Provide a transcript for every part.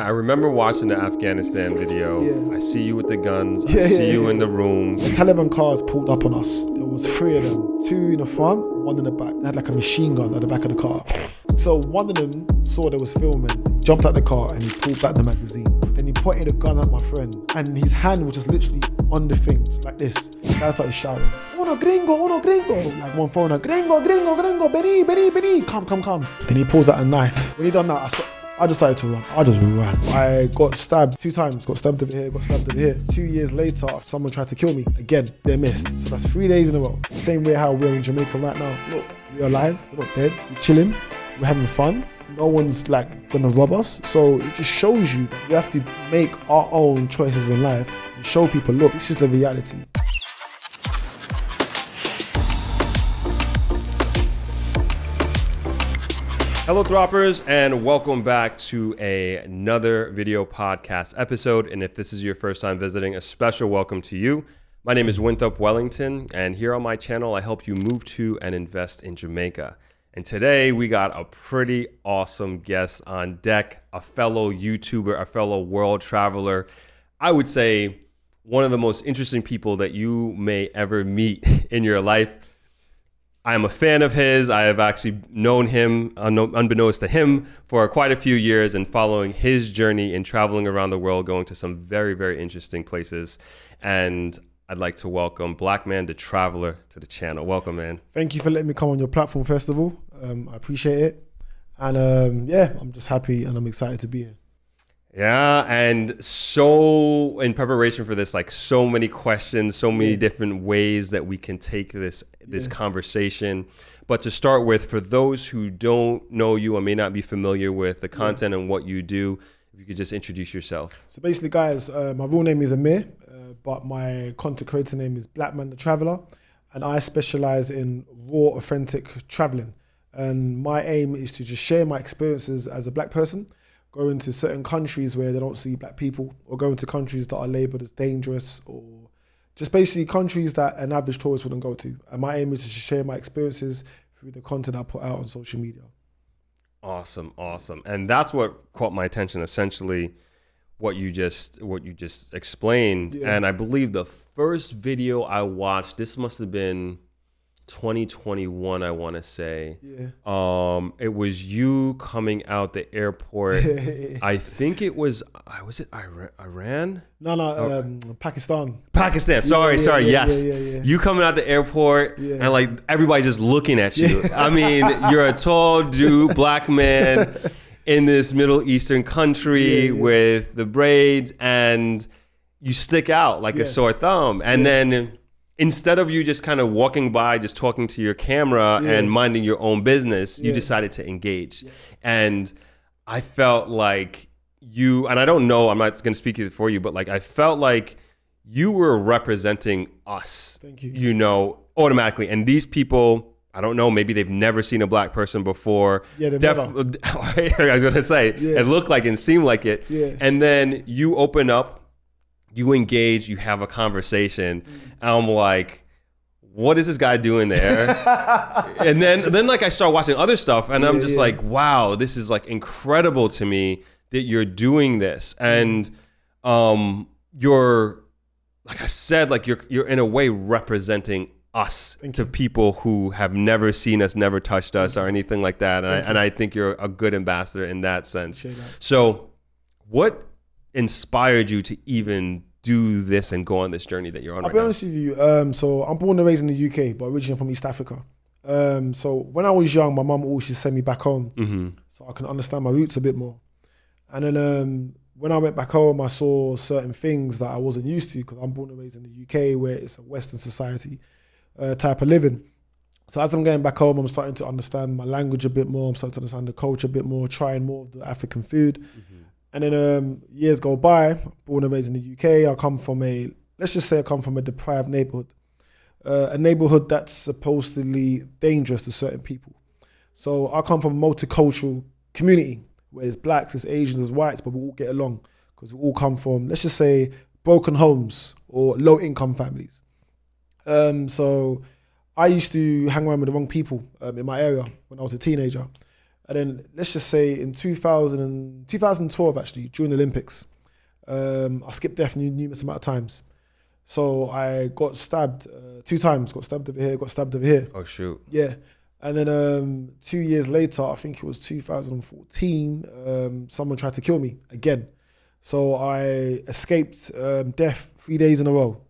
I remember watching the Afghanistan video. Yeah. I see you with the guns. I see you in the room. The Taliban cars pulled up on us. There was 3 of them, 2 in the front, 1 in the back. They had like a machine gun at the back of the car. So one of them saw they was filming, jumped out the car and he pulled back the magazine. Then he pointed a gun at my friend and his hand was just literally on the thing, just like this. The guy started shouting, uno gringo, like one foreigner, gringo, Benny, come. Then he pulls out a knife. When he done that, I just started to run. I just ran. I got stabbed 2 times. Got stabbed over here, got stabbed over here. 2 years later, someone tried to kill me. Again, they missed. So that's 3 days in a row. Same way how we're in Jamaica right now. Look, we're alive, we're not dead, we're chilling, we're having fun. No one's like gonna rob us. So it just shows you that we have to make our own choices in life and show people, look, this is the reality. Hello Throppers, and welcome back to another video podcast episode. And if this is your first time visiting, a special welcome to you. My name is Winthrop Wellington, and here on my channel, I help you move to and invest in Jamaica. And today we got a pretty awesome guest on deck, a fellow YouTuber, a fellow world traveler. I would say one of the most interesting people that you may ever meet in your life. I am a fan of his. I have actually known him, unbeknownst to him, for quite a few years and following his journey in traveling around the world, going to some very, very interesting places. And I'd like to welcome Black Man the Traveler to the channel. Welcome, man. Thank you for letting me come on your platform, first of all. I appreciate it. And yeah, I'm just happy and I'm excited to be here. Yeah, and so in preparation for this, like so many questions, so many different ways that we can take this conversation. But to start with, for those who don't know you or may not be familiar with the content and what you do, if you could just introduce yourself. So basically, guys, my real name is Amir, but my content creator name is Black Man the Traveler, and I specialize in raw, authentic traveling. And my aim is to just share my experiences as a black person, go into certain countries where they don't see black people, or go into countries that are labeled as dangerous, or just basically countries that an average tourist wouldn't go to. And my aim is to share my experiences through the content I put out on social media. Awesome. And that's what caught my attention, essentially what you just explained. Yeah. And I believe the first video I watched, this must have been 2021, I want to say. Yeah. It was you coming out the airport. I think it was it Iran? No, Pakistan. Sorry. Yes. Yeah. You coming out the airport and like everybody's just looking at you. I mean, you're a tall dude, black man in this Middle Eastern country with the braids, and you stick out like a sore thumb. And then instead of you just kind of walking by, just talking to your camera and minding your own business, you decided to engage. Yes. And I felt like you, and I don't know, I'm not going to speak for you, but like I felt like you were representing us. Thank you. You know, automatically. And these people, I don't know, maybe they've never seen a black person before. Yeah, they've never. I was going to say, it looked like and seemed like it. Yeah. And then you open up, you engage, you have a conversation, and I'm like, what is this guy doing there? and then like I start watching other stuff, and I'm just like, wow, this is like incredible to me that you're doing this. And you're, like I said, like you're in a way representing us to people who have never seen us, never touched us or anything like that. And I think you're a good ambassador in that sense. So what inspired you to even do this and go on this journey that you're on? I'll be honest with you. So I'm born and raised in the UK, but originally from East Africa. So when I was young, my mum always used to send me back home so I can understand my roots a bit more. And then when I went back home, I saw certain things that I wasn't used to because I'm born and raised in the UK, where it's a Western society type of living. So as I'm going back home, I'm starting to understand my language a bit more. I'm starting to understand the culture a bit more, trying more of the African food. And then years go by, born and raised in the UK. I come from a deprived neighborhood. A neighborhood that's supposedly dangerous to certain people. So I come from a multicultural community where there's blacks, there's Asians, there's whites, but we all get along because we all come from, let's just say, broken homes or low income families. So I used to hang around with the wrong people in my area when I was a teenager. And then let's just say in 2012, actually, during the Olympics, I skipped death numerous amount of times. So I got stabbed 2 times, got stabbed over here, got stabbed over here. Oh, shoot. Yeah. And then 2 years later, I think it was 2014, someone tried to kill me again. So I escaped death 3 days in a row.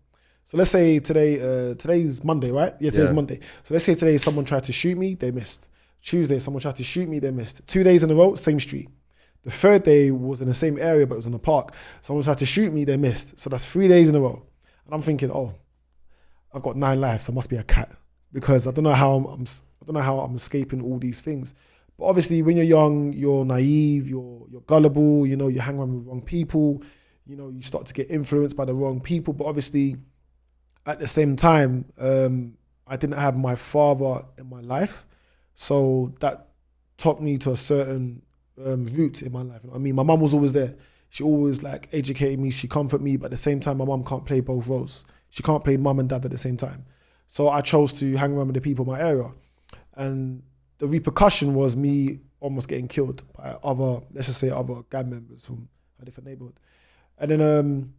So let's say today's Monday, right? Yeah, today's Monday. So let's say today someone tried to shoot me, they missed. Tuesday, someone tried to shoot me, they missed. 2 days in a row, same street. The third day was in the same area, but it was in a park. Someone tried to shoot me, they missed. So that's 3 days in a row. And I'm thinking, oh, I've got 9 lives, so I must be a cat. Because I don't know how I'm escaping all these things. But obviously, when you're young, you're naive, you're gullible, you hang around with the wrong people, you start to get influenced by the wrong people. But obviously, at the same time, I didn't have my father in my life. So that taught me to a certain route in my life. I mean, my mum was always there. She always educated me, she comforted me, but at the same time, my mum can't play both roles. She can't play mum and dad at the same time. So I chose to hang around with the people in my area. And the repercussion was me almost getting killed by other gang members from a different neighborhood. And then,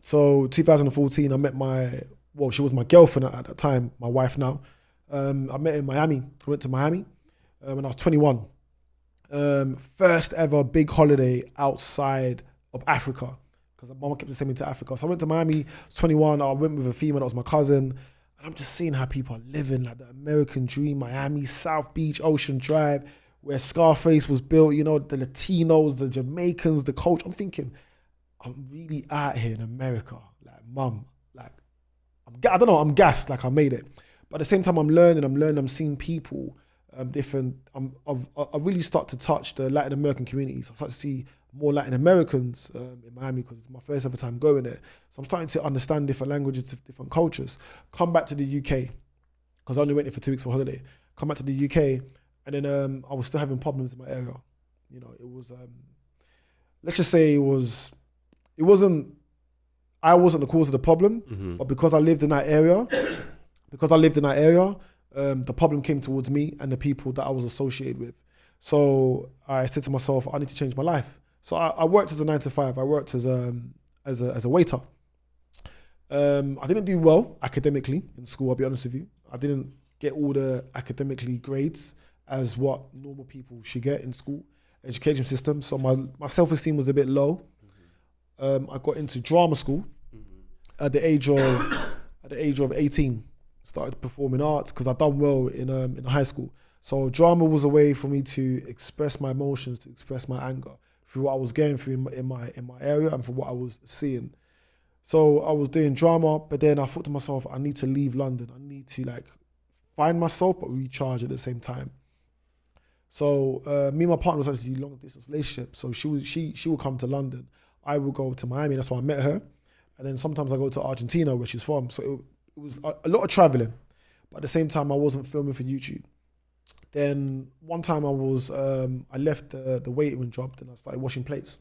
so 2014, I met she was my girlfriend at that time, my wife now. I met her in Miami. I went to Miami when I was 21. First ever big holiday outside of Africa, because my mom kept sending me to Africa. So I went to Miami, I was 21, I went with a female that was my cousin. And I'm just seeing how people are living, like the American dream, Miami, South Beach, Ocean Drive, where Scarface was built, the Latinos, the Jamaicans, the culture. I'm thinking, I'm really out here in America. Like, mum, I don't know, I'm gassed, I made it. But at the same time, I'm learning, I'm seeing people different. I really start to touch the Latin American communities. I start to see more Latin Americans in Miami because it's my first ever time going there. So I'm starting to understand different languages, different cultures. Come back to the UK, because I only went there for 2 weeks for holiday. Come back to the UK, and then I was still having problems in my area. It was, let's just say I wasn't the cause of the problem, but because I lived in that area, the problem came towards me and the people that I was associated with. So I said to myself, I need to change my life. So I worked as a 9 to 5. I worked as a waiter. I didn't do well academically in school, I'll be honest with you. I didn't get all the academically grades as what normal people should get in school, education system. So my self-esteem was a bit low. I got into drama school at the age of 18. Started performing arts because I'd done well in high school. So drama was a way for me to express my emotions, to express my anger through what I was going through in my area and for what I was seeing. So I was doing drama, but then I thought to myself, I need to leave London. I need to find myself but recharge at the same time. So me and my partner was actually a long distance relationship. So she would come to London. I would go to Miami. That's why I met her. And then sometimes I go to Argentina, where she's from. So it was a lot of traveling, but at the same time, I wasn't filming for YouTube. Then one time I left the waiting job, then I started washing plates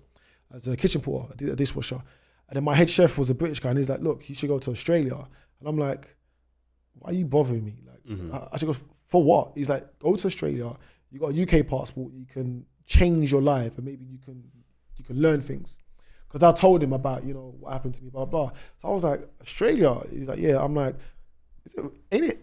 as a kitchen porter, a dishwasher. And then my head chef was a British guy, and he's like, look, you should go to Australia. And I'm like, why are you bothering me? I should go, for what? He's like, go to Australia, you got a UK passport, you can change your life, and maybe you can learn things. Because I told him about, what happened to me, blah, blah. So I was like, Australia? He's like, yeah. I'm like, ain't it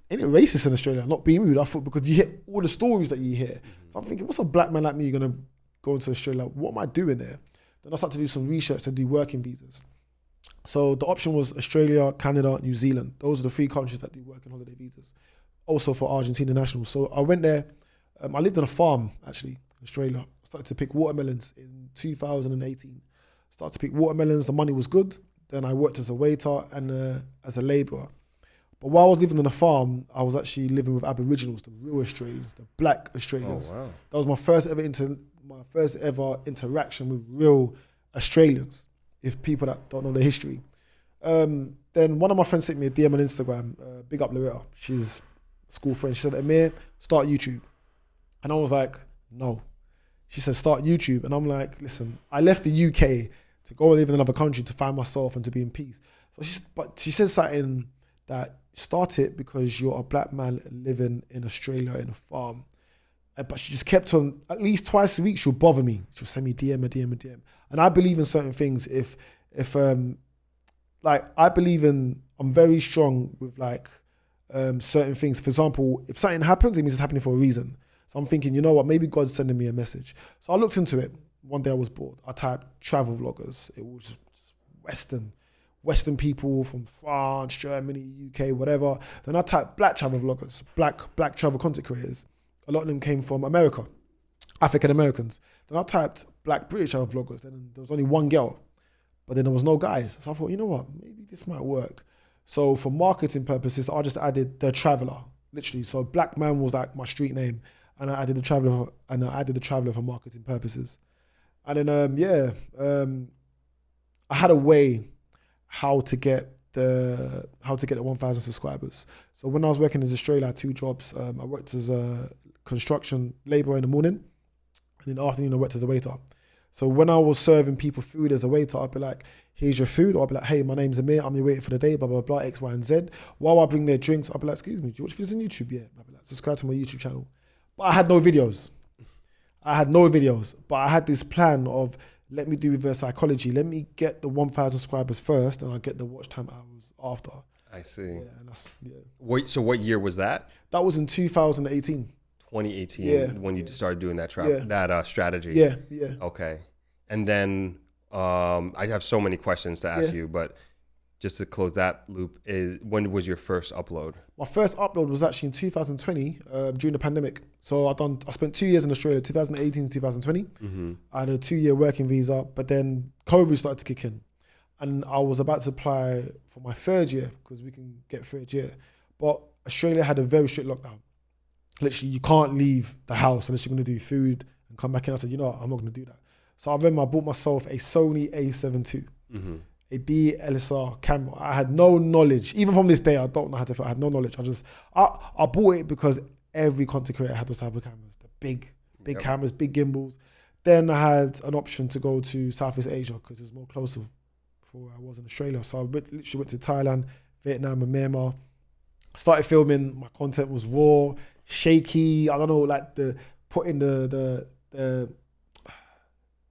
racist in Australia? Not being rude. I thought, because you hear all the stories that you hear. So I'm thinking, what's a black man like me going to go into Australia? What am I doing there? Then I started to do some research to do working visas. So the option was Australia, Canada, New Zealand. Those are the 3 countries that do working holiday visas. Also for Argentina nationals. So I went there. I lived on a farm, actually, in Australia. I started to pick watermelons in 2018. Started to pick watermelons, the money was good. Then I worked as a waiter and as a labourer. But while I was living on a farm, I was actually living with Aboriginals, the real Australians, the black Australians. Oh, wow. That was my first ever interaction with real Australians, if people that don't know the history. Then one of my friends sent me a DM on Instagram, big up Loretta, she's a school friend. She said, Amir, start YouTube. And I was like, no. She said, start YouTube. And I'm like, listen, I left the UK to go live in another country to find myself and to be in peace. But she said something that start it because you're a black man living in Australia in a farm. But she just kept on, at least twice a week, she'll bother me. She'll send me DM, a DM, a DM. And I believe in certain things. I believe in, I'm very strong with like certain things. For example, if something happens, it means it's happening for a reason. So I'm thinking, you know what, maybe God's sending me a message. So I looked into it. One day I was bored. I typed travel vloggers. It was just Western people from France, Germany, UK, whatever. Then I typed black travel vloggers, black travel content creators. A lot of them came from America, African Americans. Then I typed black British travel vloggers. Then there was only one girl, but then there was no guys. So I thought, you know what, maybe this might work. So for marketing purposes, I just added the traveler, literally. So black man was like my street name, and I added the traveler for marketing purposes. And then I had a way how to get the 1,000 subscribers. So when I was working in Australia, I had 2 jobs. I worked as a construction labourer in the morning, and in the afternoon I worked as a waiter. So when I was serving people food as a waiter, I'd be like, here's your food. Or I'd be like, hey, my name's Amir, I'm your waiter for the day, blah, blah, blah, X, Y, and Z. While I bring their drinks, I'd be like, excuse me, do you watch videos on YouTube? Yeah. I'd be like, subscribe to my YouTube channel. But I had no videos. But I had this plan of, let me do reverse psychology. Let me get the 1,000 subscribers first, and I'll get the watch time hours after. I see. Yeah. Wait, so what year was that? That was in 2018. 2018, when you started doing that strategy. Yeah. Okay. And then I have so many questions to ask you, but just to close that loop, when was your first upload? My first upload was actually in 2020 during the pandemic. So I spent 2 years in Australia, 2018 to 2020. Mm-hmm. I had a 2-year working visa, but then COVID started to kick in. And I was about to apply for my 3rd year, because we can get 3rd year. But Australia had a very strict lockdown. Literally, you can't leave the house unless you're going to do food and come back in. I said, you know what, I'm not going to do that. So I remember I bought myself a Sony A7 II, a DSLR camera. I had no knowledge. Even from this day, I don't know how to film. I had no knowledge. I bought it because every content creator had those type of cameras, the big cameras, big gimbals. Then I had an option to go to Southeast Asia because it was more closer for where I was in Australia. So I literally went to Thailand, Vietnam, and Myanmar. Started filming. My content was raw, shaky. I don't know, like putting the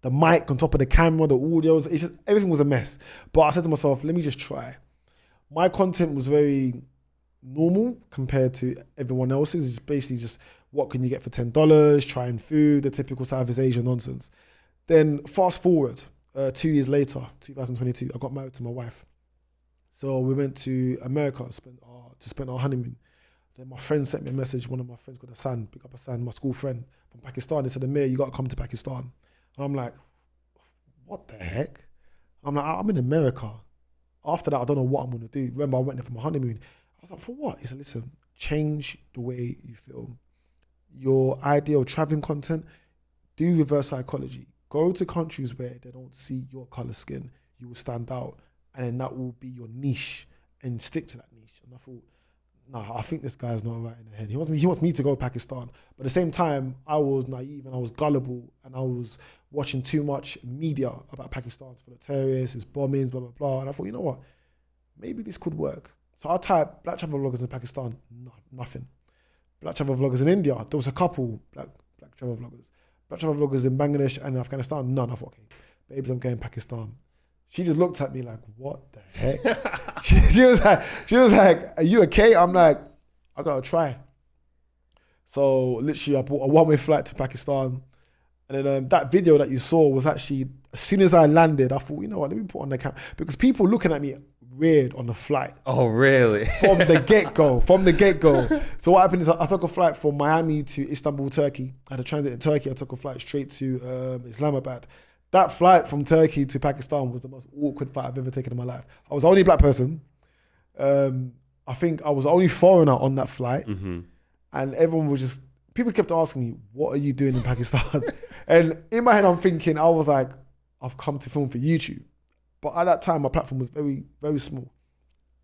mic on top of the camera, the audios. It's just, everything was a mess. But I said to myself, let me just try. My content was very normal compared to everyone else's. It's basically just, what can you get for $10? Trying food, the typical Southeast Asian nonsense. Then fast forward, 2 years later, 2022, I got married to my wife. So we went to America to spend our honeymoon. Then my friend sent me a message. One of my friends got Hassan, pick up Hassan, my school friend from Pakistan. He said, Amir, you got to come to Pakistan. And I'm like, what the heck? I'm like, I'm in America. After that, I don't know what I'm going to do. Remember, I went there for my honeymoon. I was like, for what? He said, listen, change the way you film. Your idea of traveling content, do reverse psychology. Go to countries where they don't see your color skin. You will stand out. And then that will be your niche, and stick to that niche. And I thought, no, I think this guy's not right in the head. He wants me to go to Pakistan. But at the same time, I was naive and I was gullible, and I was watching too much media about Pakistan. It's full of terrorists, it's bombings, blah, blah, blah. And I thought, you know what? Maybe this could work. So I typed black travel vloggers in Pakistan, nothing. Black travel vloggers in India, there was a couple black travel vloggers. Black travel vloggers in Bangladesh and Afghanistan, none. I thought, okay, babes, I'm going Pakistan. She just looked at me like, what the heck? she was like, are you okay? I'm like, I gotta try. So literally, I bought a one-way flight to Pakistan. And then that video that you saw was actually, as soon as I landed, I thought, you know what, let me put on the camera. Because people looking at me weird on the flight. Oh, really? From the get-go. So what happened is I took a flight from Miami to Istanbul, Turkey. I had a transit in Turkey. I took a flight straight to Islamabad. That flight from Turkey to Pakistan was the most awkward flight I've ever taken in my life. I was the only black person. I think I was the only foreigner on that flight. Mm-hmm. And everyone was just, people kept asking me, what are you doing in Pakistan? And in my head, I'm thinking, I was like, I've come to film for YouTube. But at that time, my platform was very, very small.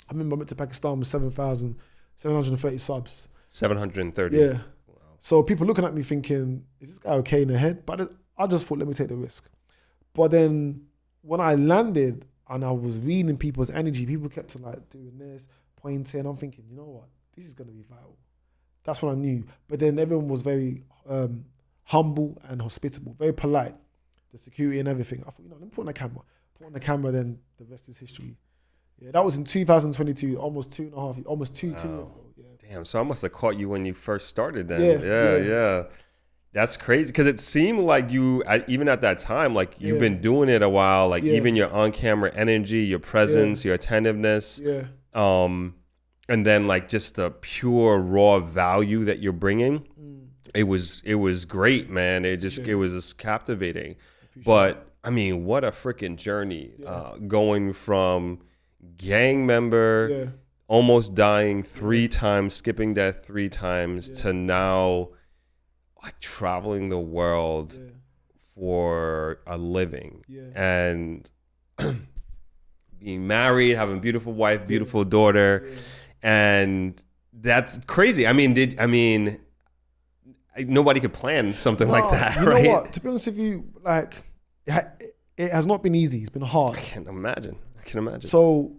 I remember I went to Pakistan with 730 subs. 730? Yeah. Wow. So people looking at me thinking, is this guy okay in the head? But I just thought, let me take the risk. But then when I landed and I was reading people's energy, people kept on like doing this, pointing. I'm thinking, you know what? This is going to be viral. That's when I knew. But then everyone was very humble and hospitable, very polite. The security and everything. I thought, let me put on the camera. Put on the camera, then the rest is history. Yeah, that was in 2022, almost 2.5, almost two years ago. Yeah. Damn, so I must have caught you when you first started then. Yeah. Yeah. That's crazy because it seemed like you, even at that time, like you've been doing it a while, like even your on-camera energy, your presence, your attentiveness. Yeah. And then like just the pure raw value that you're bringing. It was great, man. It was just captivating. But I mean, what a freaking journey, going from gang member, almost dying 3 times, skipping death 3 times, to now like traveling the world for a living and being married, having a beautiful wife, beautiful daughter. And that's crazy. I mean, nobody could plan something like that, right? You know what? To be honest with you, like, it has not been easy. It's been hard. I can imagine. So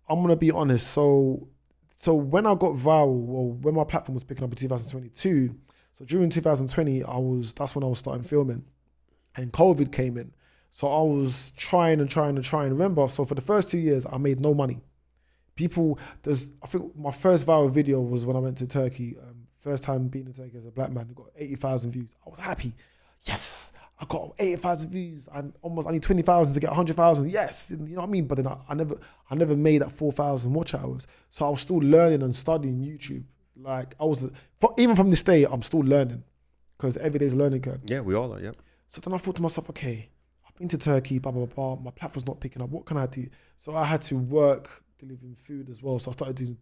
I'm going to be honest. So when I got viral, well, when my platform was picking up in 2022, so during 2020, that's when I was starting filming, and COVID came in. So I was trying. Remember, so for the first 2 years, I made no money. I think my first viral video was when I went to Turkey. First time being in Turkey as a black man. It got 80,000 views. I was happy. Yes, I got 80,000 views. I need 20,000 to get 100,000. Yes, you know what I mean. But then I never made that 4,000 watch hours. So I was still learning and studying YouTube. Like even from this day, I'm still learning, because every day's a learning curve. Yeah, we all are. Yep. So then I thought to myself, okay, I've been to Turkey, blah blah blah. My platform's not picking up. What can I do? So I had to work delivering food as well. So I started doing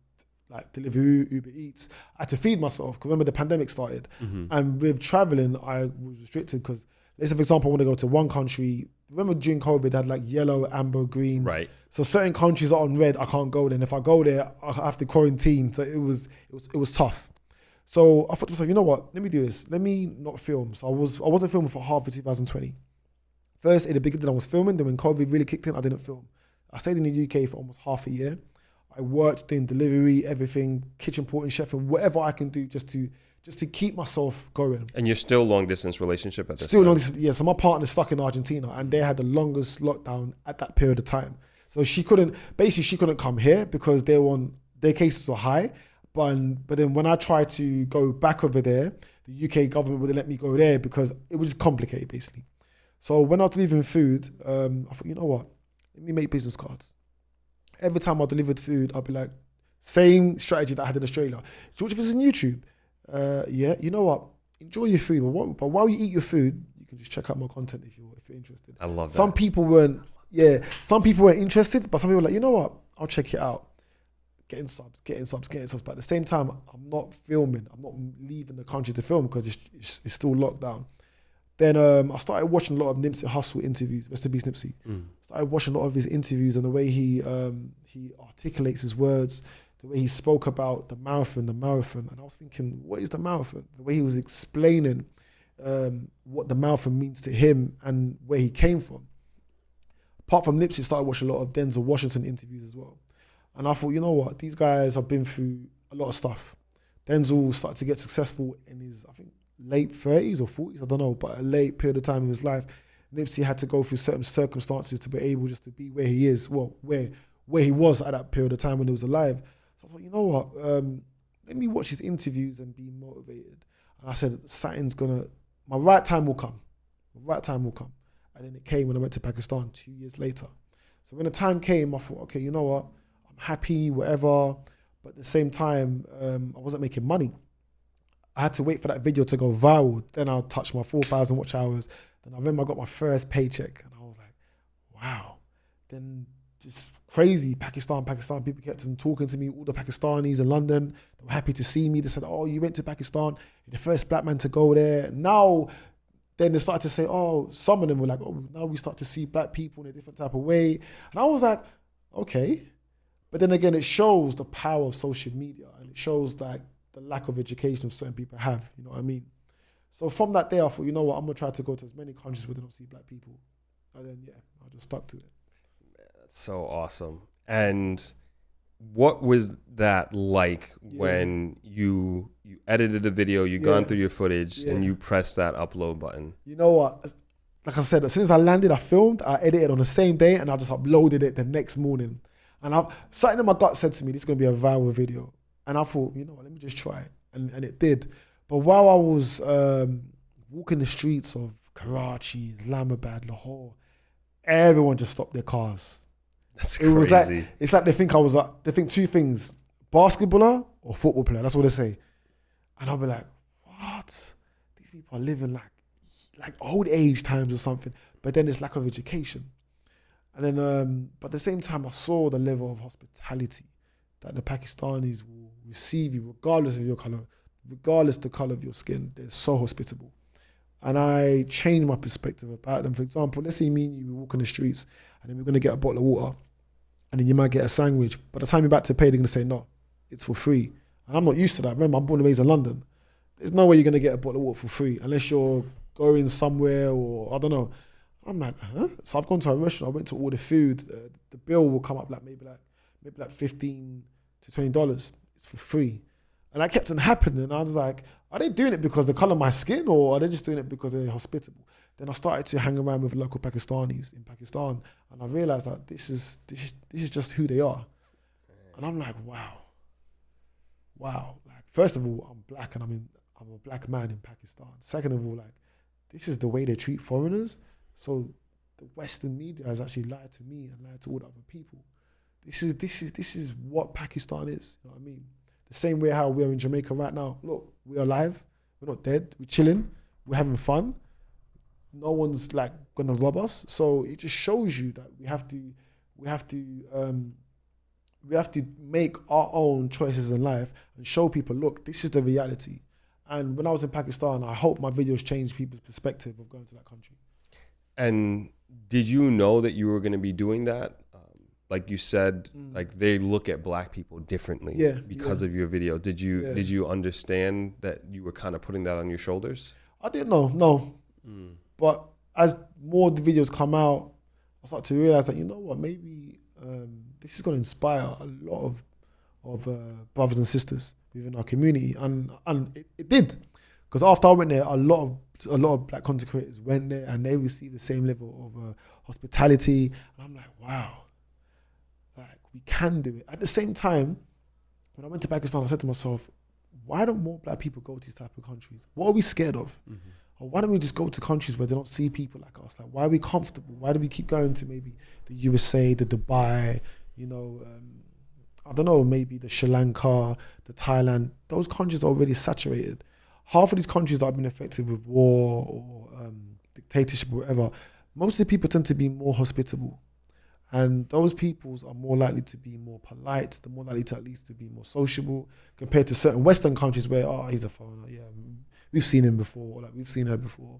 like Deliveroo, Uber Eats. I had to feed myself, because remember the pandemic started. And with traveling, I was restricted, because let's say, for example, I want to go to one country. Remember during COVID, I had like yellow, amber, green. Right. So certain countries are on red, I can't go there. And if I go there, I have to quarantine. So it was tough. So I thought to myself, you know what? Let me do this. Let me not film. So I wasn't filming for half of 2020. First, in the beginning, I was filming. Then when COVID really kicked in, I didn't film. I stayed in the UK for almost half a year. I worked doing delivery, everything, kitchen porting, chefing, whatever I can do just to keep myself going. And you're still long distance relationship at this Still time? long distance, yeah. So my partner's stuck in Argentina, and they had the longest lockdown at that period of time. So she couldn't come here because their cases were high. But then when I tried to go back over there, the UK government wouldn't let me go there because it was just complicated, basically. So when I was delivering food, I thought, you know what? Let me make business cards. Every time I delivered food, I'd be like, same strategy that I had in Australia. George, if it's on YouTube, you know what? Enjoy your food. But while you eat your food, you can just check out my content if you're interested. I love that. Some people weren't interested, but some people were like, you know what? I'll check it out. Getting subs. But at the same time, I'm not filming. I'm not leaving the country to film because it's still locked down. Then I started watching a lot of Nipsey Hussle interviews. Rest in peace, Nipsey. Started watching a lot of his interviews and the way he articulates his words, the way he spoke about the marathon. And I was thinking, what is the marathon? The way he was explaining what the marathon means to him and where he came from. Apart from Nipsey, I started watching a lot of Denzel Washington interviews as well. And I thought, you know what? These guys have been through a lot of stuff. Denzel started to get successful in his, I think, late 30s or 40s, I don't know, but a late period of time in his life. Nipsey had to go through certain circumstances to be able just to be where he is, well, where he was at that period of time when he was alive. So I thought, you know what? Let me watch his interviews and be motivated. And I said, my right time will come. And then it came when I went to Pakistan 2 years later. So when the time came, I thought, okay, you know what? I'm happy, whatever. But at the same time, I wasn't making money. I had to wait for that video to go viral. Then I'll touch my 4,000 watch hours. Then I remember I got my first paycheck and I was like, wow. Then just crazy, Pakistan. People kept on talking to me, all the Pakistanis in London. They were happy to see me. They said, oh, you went to Pakistan. You're the first black man to go there. Now, then they started to say, oh, some of them were like, oh, now we start to see black people in a different type of way. And I was like, okay. But then again, it shows the power of social media and it shows like the lack of education certain people have, you know what I mean? So from that day, I thought, you know what, I'm gonna try to go to as many countries where they don't see black people. And then, I just stuck to it. That's so awesome. And what was that like when you edited the video, you gone through your footage, and you pressed that upload button? You know what? Like I said, as soon as I landed, I filmed, I edited on the same day, and I just uploaded it the next morning. And something in my gut said to me, this is going to be a viral video. And I thought, you know what, let me just try it. And it did. But while I was walking the streets of Karachi, Islamabad, Lahore, everyone just stopped their cars. That's crazy. Was like, it's like they think two things, basketballer or football player. That's what they say. And I'll be like, what? These people are living like old age times or something. But then there's lack of education. And then, but at the same time, I saw the level of hospitality that the Pakistanis will receive you, regardless of your color, regardless the color of your skin. They're so hospitable. And I changed my perspective about them. For example, let's say me and you, we walk on the streets, and then we're going to get a bottle of water, and then you might get a sandwich. By the time you're about to pay, they're going to say, no, it's for free. And I'm not used to that. Remember, I'm born and raised in London. There's no way you're going to get a bottle of water for free unless you're going somewhere or, I don't know. I'm like, huh? So I've gone to a restaurant. I went to order food. The bill will come up maybe like $15 to $20. It's for free. And that kept on happening. And I was like, are they doing it because the color of my skin, or are they just doing it because they're hospitable? Then I started to hang around with local Pakistanis in Pakistan, and I realized that this is just who they are. And I'm like, wow. Like, first of all, I'm black, and I'm a black man in Pakistan. Second of all, like, this is the way they treat foreigners. So the Western media has actually lied to me and lied to all the other people. This is what Pakistan is. You know what I mean? The same way how we're in Jamaica right now. Look, we're alive. We're not dead. We're chilling. We're having fun. No one's like gonna rob us. So it just shows you that we have to make our own choices in life and show people, look, this is the reality. And when I was in Pakistan, I hope my videos changed people's perspective of going to that country. And did you know that you were going to be doing that? Like you said, like they look at black people differently because of your video. Did you understand that you were kind of putting that on your shoulders? I didn't know, no. But as more the videos come out, I start to realize that, you know what, maybe this is going to inspire a lot of brothers and sisters within our community, and it did, because after I went there, a lot of black content creators went there and they received the same level of hospitality, and I'm like, wow, like we can do it. At the same time, when I went to Pakistan, I said to myself, why don't more black people go to these type of countries? What are we scared of? Or why don't we just go to countries where they don't see people like us? Like, why are we comfortable? Why do we keep going to maybe the USA, the Dubai, I don't know, maybe the Sri Lanka, the Thailand? Those countries are already saturated. Half of these countries that have been affected with war or dictatorship or whatever, most of the people tend to be more hospitable. And those peoples are more likely to be more polite. They're more likely to at least to be more sociable compared to certain Western countries where, oh, he's a foreigner, yeah, we've seen him before, like we've seen her before.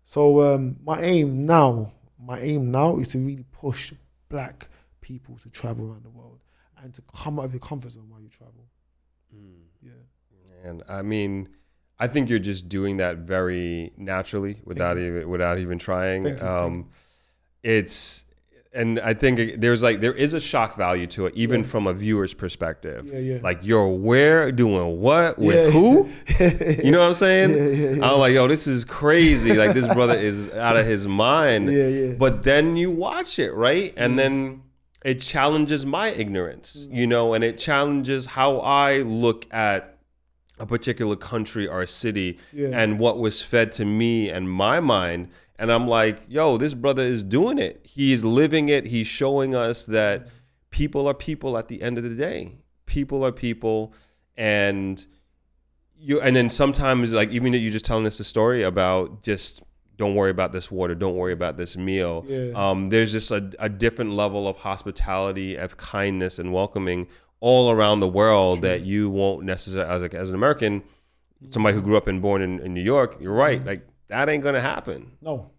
So my aim now is to really push black people to travel around the world and to come out of your comfort zone while you travel. And I mean, I think you're just doing that very naturally without even trying. And I think there is a shock value to it, even from a viewer's perspective. Like, you're where, doing what, with who? You know what I'm saying? I'm like, yo, this is crazy. Like, this brother is out of his mind. But then you watch it, right? And then it challenges my ignorance, and it challenges how I look at a particular country or a city and what was fed to me and my mind. And I'm like, yo, this brother is doing it. He's living it. He's showing us that people are people at the end of the day. People are people. And then sometimes, like, even you just telling us a story about just don't worry about this water, don't worry about this meal. There's just a different level of hospitality, of kindness and welcoming all around the world that you won't necessarily, as an American, somebody who grew up and born in New York, you're right, like, that ain't gonna happen. No.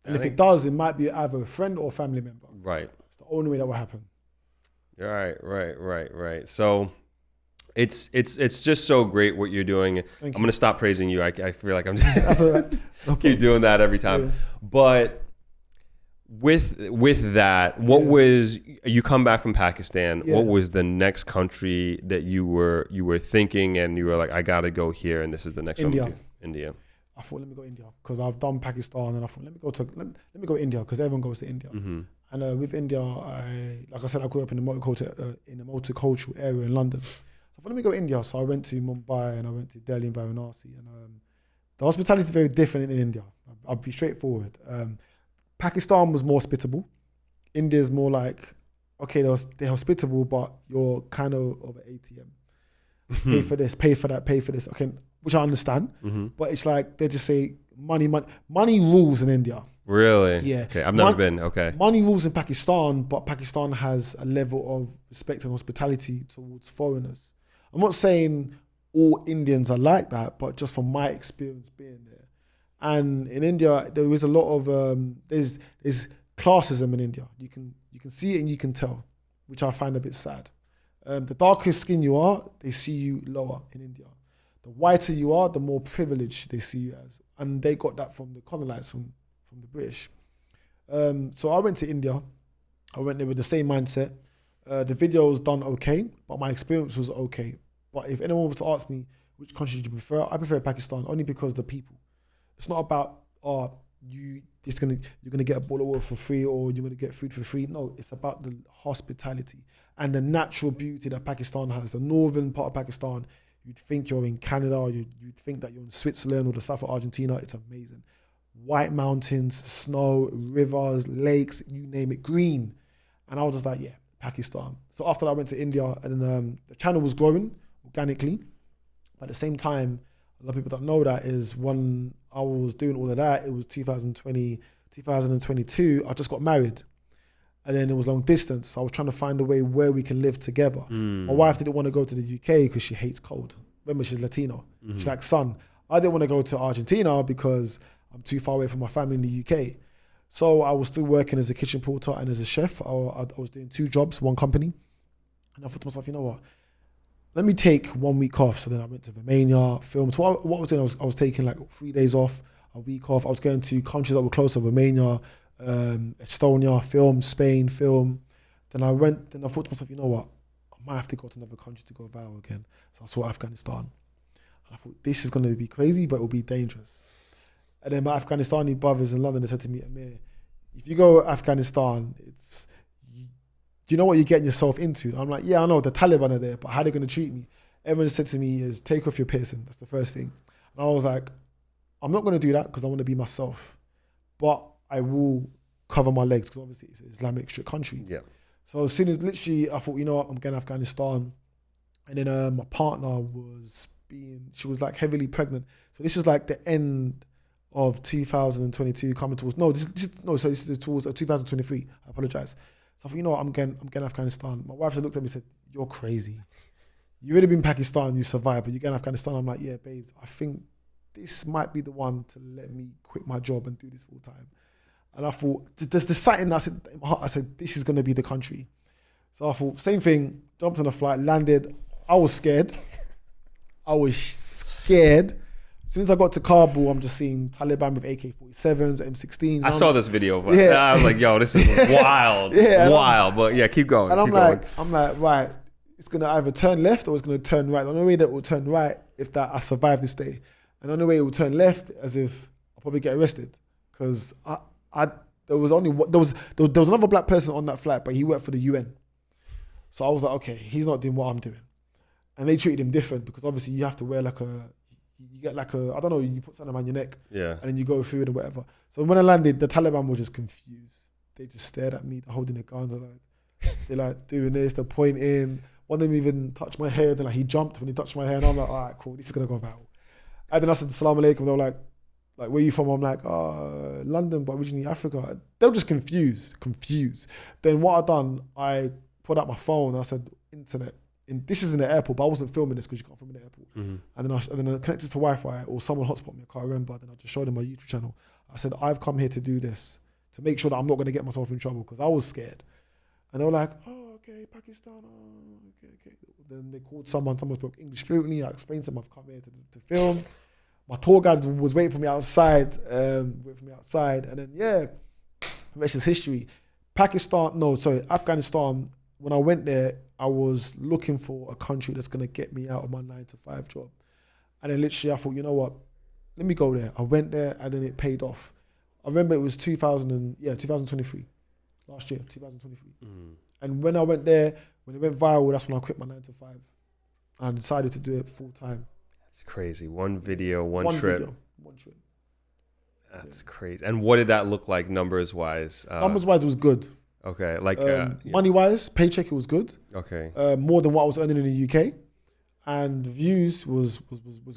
And if it does, it might be either a friend or a family member. Right. It's the only way that will happen. Right. So it's just so great what you're doing. I'm gonna stop praising you. I feel like I'm just keep doing that every time. But with that, what was, you come back from Pakistan, what was the next country that you were thinking and you were like, I gotta go here and this is the next India. one? India. I thought, let me go India because I've done Pakistan, and I thought, let me go India because everyone goes to India. And with India, like I said, I grew up in a multicultural area in London. So I thought, let me go India. So I went to Mumbai and I went to Delhi and Varanasi, and the hospitality is very different in India. I'll be straightforward. Pakistan was more hospitable. India's more like, okay, they're hospitable, but you're kind of an ATM. Pay for this, pay for that, pay for this. Okay, which I understand, but it's like they just say money rules in India. Really? Yeah. Okay, I've never been. Okay. Money rules in Pakistan, but Pakistan has a level of respect and hospitality towards foreigners. I'm not saying all Indians are like that, but just from my experience being there. And in India, there is a lot of there's classism in India. You can see it and you can tell, which I find a bit sad. The darker skin you are, they see you lower in India. The whiter you are, the more privileged they see you as. And they got that from the colonists, from the British. So I went to India. I went there with the same mindset. The video was done okay, but my experience was okay. But if anyone was to ask me, which country do you prefer? I prefer Pakistan, only because the people. It's not about, you're gonna get a bottle of water for free or you're gonna get food for free. No, it's about the hospitality and the natural beauty that Pakistan has. The northern part of Pakistan, you'd think you're in Canada, or you'd think that you're in Switzerland or the south of Argentina. It's amazing. White mountains, snow, rivers, lakes, you name it, green. And I was just like, yeah, Pakistan. So after that, I went to India, and then the channel was growing organically. But at the same time, a lot of people don't know that is when I was doing all of that, it was 2022, I just got married. And then it was long distance. So I was trying to find a way where we can live together. My wife didn't want to go to the UK because she hates cold. Remember, she's Latino. She's like, sun. I didn't want to go to Argentina because I'm too far away from my family in the UK. So I was still working as a kitchen porter and as a chef. I was doing 2 jobs, 1 company. And I thought to myself, you know what? Let me take 1 week off. So then I went to Romania, filmed. So what I was doing, I was taking like 3 days off, a week off. I was going to countries that were closer, Romania, Estonia, film, Spain, film. Then I thought to myself, you know what? I might have to go to another country to go viral again. So I saw Afghanistan. And I thought, this is going to be crazy, but it will be dangerous. And then my Afghanistani brothers in London, they said to me, Amir, if you go to Afghanistan, do you know what you're getting yourself into? And I'm like, yeah, I know, the Taliban are there, but how are they going to treat me? Everyone said to me is, take off your piercing. That's the first thing. And I was like, I'm not going to do that because I want to be myself. But I will cover my legs because obviously it's an Islamic strict country. Yeah. So as soon as literally I thought, you know what, I'm going to Afghanistan. And then my partner she was like heavily pregnant. So this is like the end of 2022 coming towards, this is towards 2023. I apologize. So I thought, you know what, I'm going Afghanistan. My wife looked at me and said, you're crazy. You've already been in Pakistan, you survived, but you're going to Afghanistan. I'm like, yeah, babes, I think this might be the one to let me quit my job and do this full time. And I thought, there's the sight in that, in my heart, I said, this is going to be the country. So I thought, same thing, jumped on a flight, landed. I was scared. As soon as I got to Kabul, I'm just seeing Taliban with AK-47s, M16s. I saw this video, but I was like, yo, this is wild. Wild. But yeah, keep going. And I'm like, right, it's going to either turn left or it's going to turn right. The only way that it will turn right if that I survive this day. And the only way it will turn left as if I'll probably get arrested. Because there was another black person on that flight, but he worked for the UN. So I was like, okay, he's not doing what I'm doing. And they treated him different because obviously you have to wear I don't know, you put something around your neck and then you go through it or whatever. So when I landed, the Taliban were just confused. They just stared at me, they're holding their guns, they're like doing this, they're pointing. One of them even touched my hair, then he jumped when he touched my hair and I'm like, all right, cool, this is gonna go viral. And then I said, Assalamu alaikum, they were like, where are you from? I'm like, London, but originally Africa. They were just confused. Then what I done, I put out my phone, I said, internet. And this is in the airport, but I wasn't filming this because you can't film in the airport. And then I connected to Wi-Fi or someone hotspot me, I can't remember. Then I just showed them my YouTube channel. I said, I've come here to do this, to make sure that I'm not going to get myself in trouble because I was scared. And they were like, oh, okay, Pakistan, okay. Then they called someone spoke English fluently. I explained to them I've come here to film. My tour guide was waiting for me outside, And then, The rest is history. Afghanistan, when I went there, I was looking for a country that's going to get me out of my 9-to-5 job. And then literally I thought, you know what, let me go there. I went there and then it paid off. I remember it was 2023, last year, 2023. And when I went there, when it went viral, that's when I quit my 9-to-5. I decided to do it full time. That's crazy. One video, one trip. One trip. That's crazy. And what did that look like numbers wise? Numbers wise, it was good. Okay, like money wise, paycheck, it was good. Okay. More than what I was earning in the UK, and views was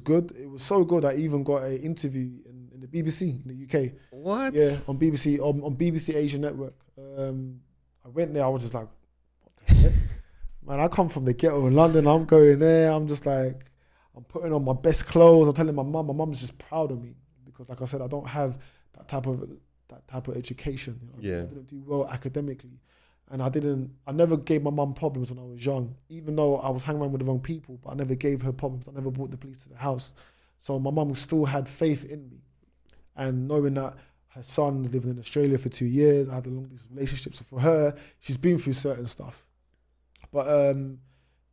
good. It was so good. I even got an interview in the BBC in the UK. What? Yeah, on BBC on BBC Asia Network. I went there. I was just like, what the heck? Man, I come from the ghetto in London. I'm going there. I'm just like, I'm putting on my best clothes. I'm telling my mum. My mum's just proud of me because, like I said, I don't have that type of education. You know? I didn't do well academically, and I never gave my mum problems when I was young. Even though I was hanging around with the wrong people, but I never gave her problems. I never brought the police to the house. So my mum still had faith in me, and knowing that her son's living in Australia for 2 years, I had a long distance relationship. So for her, she's been through certain stuff. But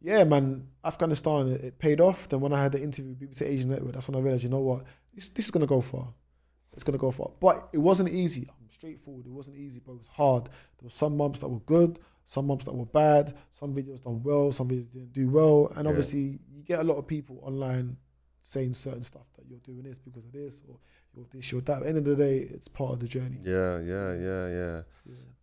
yeah, man, Afghanistan, it paid off. Then when I had the interview with BBC Asian Network, that's when I realized, you know what, this is gonna go far. It's gonna go far. But it wasn't easy. I'm straightforward. It wasn't easy, but it was hard. There were some months that were good, some months that were bad. Some videos done well, some videos didn't do well. And obviously, you get a lot of people online saying certain stuff that you're doing this because of this, or you're this, you're that. At the end of the day, it's part of the journey. Yeah,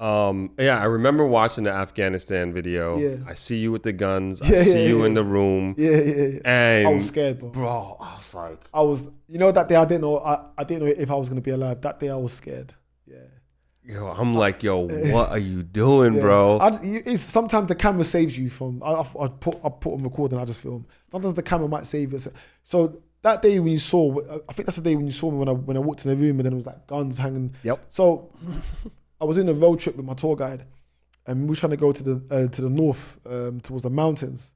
I remember watching the Afghanistan video. Yeah. I see you with the guns. I see you in the room. Yeah. And I was scared, bro. I was like, that day I didn't know. I didn't know if I was gonna be alive. That day I was scared. Yeah. Yo, I'm like, yo, what are you doing, bro? Sometimes the camera saves you from. I put on record and I just film. Sometimes the camera might save you. So that day when you saw, I think that's the day when you saw me when I walked in the room and then it was like guns hanging. Yep. So I was in a road trip with my tour guide, and we were trying to go to the north towards the mountains,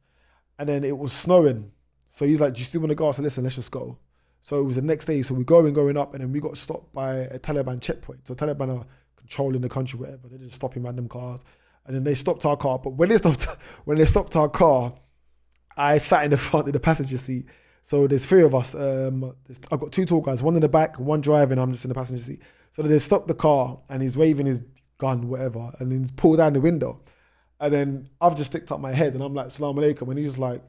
and then it was snowing. So he's like, "Do you still want to go?" I said, "Listen, let's just go." So it was the next day. So we're going up, and then we got stopped by a Taliban checkpoint. So Taliban are controlling the country, whatever. They're just stopping random cars, and then they stopped our car. But when they stopped our car, I sat in the front in the passenger seat. So there's three of us. I've got two tour guides, one in the back, one driving. I'm just in the passenger seat. So they stopped the car, and he's waving his gun, whatever, and then he's pulled down the window. And then I've just sticked up my head, and I'm like, "Assalamu alaikum," and he's just like.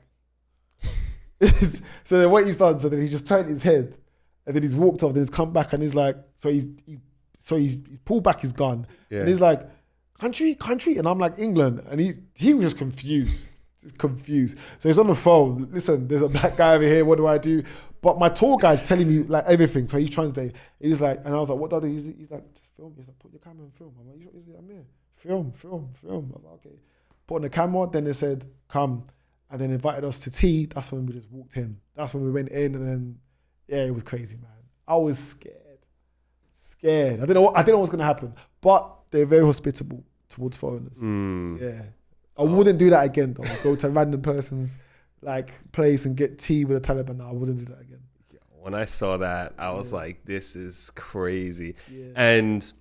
So then what he's done, so then he just turned his head, and then he's walked off. Then he's come back, and he's like, he's pulled back his gun, and he's like, country, and I'm like, England, and he was just confused. So he's on the phone. Listen, there's a black guy over here. What do I do? But my tour guide's telling me like everything. So he's translating. He's like, and I was like, what do I do? He's like, just film. He's like, put your camera and film. I'm like, I'm here. Film. I was like, okay. Put on the camera. Then they said, come, and then invited us to tea. That's when we just walked in. That's when we went in, and then it was crazy, man. I was scared. I didn't know what was gonna happen. But they're very hospitable towards foreigners. Yeah. I wouldn't do that again though. Go to a random person's like place and get tea with a Taliban. No, I wouldn't do that again. When I saw that, I was like, this is crazy. Yeah. And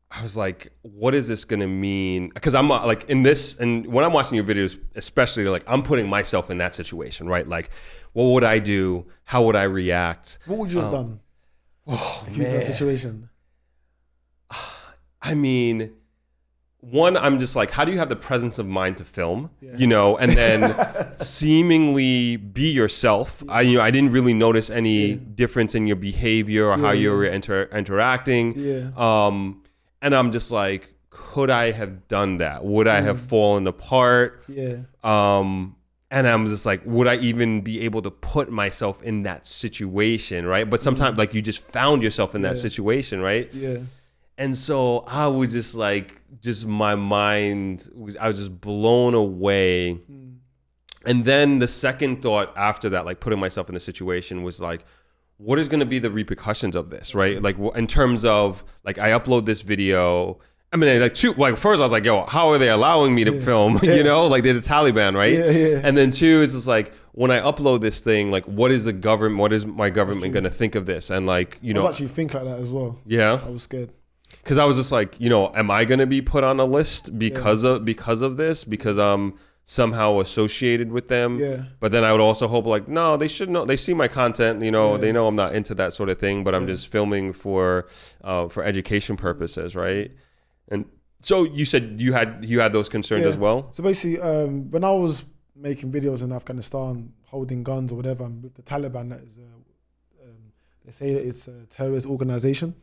I was like, what is this gonna mean? Because I'm like in this, and when I'm watching your videos, especially like I'm putting myself in that situation, right? Like, what would I do? How would I react? What would you have done if you was in that situation? I mean, one, I'm just like, how do you have the presence of mind to film, you know, and then seemingly be yourself? I didn't really notice any difference in your behavior or how you were interacting. And I'm just like, could I have done that? Would I have fallen apart? And I'm just like, would I even be able to put myself in that situation, right? But sometimes like you just found yourself in that situation, right? And so I was just like, my mind I was just blown away. And then the second thought after that, like putting myself in the situation was like, what is going to be the repercussions of this, right? Like in terms of like, I upload this video. I mean, first I was like, yo, how are they allowing me to film? You know, like they're the Taliban, right? And then two is just like, when I upload this thing, like what is my government going to think of this? And like, you know, I was actually thinking like that as well. Yeah. I was scared. Because I was just like, am I going to be put on a list because of this? Because I'm somehow associated with them. Yeah. But then I would also hope like, no, they should know. They see my content. They know I'm not into that sort of thing. But I'm just filming for education purposes, right? And so you said you had those concerns as well. So basically, when I was making videos in Afghanistan, holding guns or whatever, I'm with the Taliban. That is, they say it's a terrorist organization.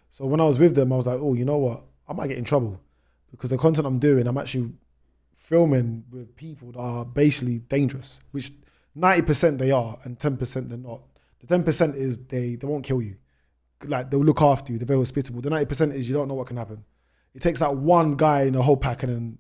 So when I was with them, I was like, oh, you know what? I might get in trouble because the content I'm doing, I'm actually filming with people that are basically dangerous, which 90% they are and 10% they're not. The 10% is they won't kill you. Like, they'll look after you. They're very hospitable. The 90% is you don't know what can happen. It takes that one guy in a whole pack, and then